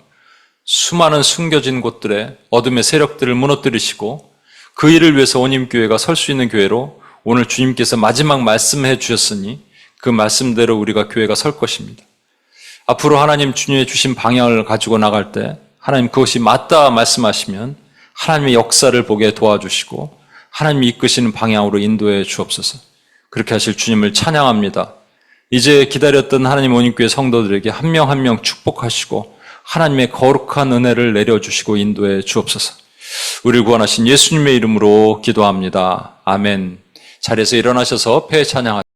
수많은 숨겨진 곳들의 어둠의 세력들을 무너뜨리시고 그 일을 위해서 온임교회가 설 수 있는 교회로 오늘 주님께서 마지막 말씀해 주셨으니 그 말씀대로 우리가 교회가 설 것입니다. 앞으로 하나님 주님의 주신 방향을 가지고 나갈 때 하나님 그것이 맞다 말씀하시면 하나님의 역사를 보게 도와주시고 하나님이 이끄시는 방향으로 인도해 주옵소서. 그렇게 하실 주님을 찬양합니다. 이제 기다렸던 하나님 온임교회 성도들에게 한 명 한 명 축복하시고 하나님의 거룩한 은혜를 내려주시고 인도해 주옵소서. 우리를 구원하신 예수님의 이름으로 기도합니다. 아멘. 자리에서 일어나셔서 폐 찬양하십시오.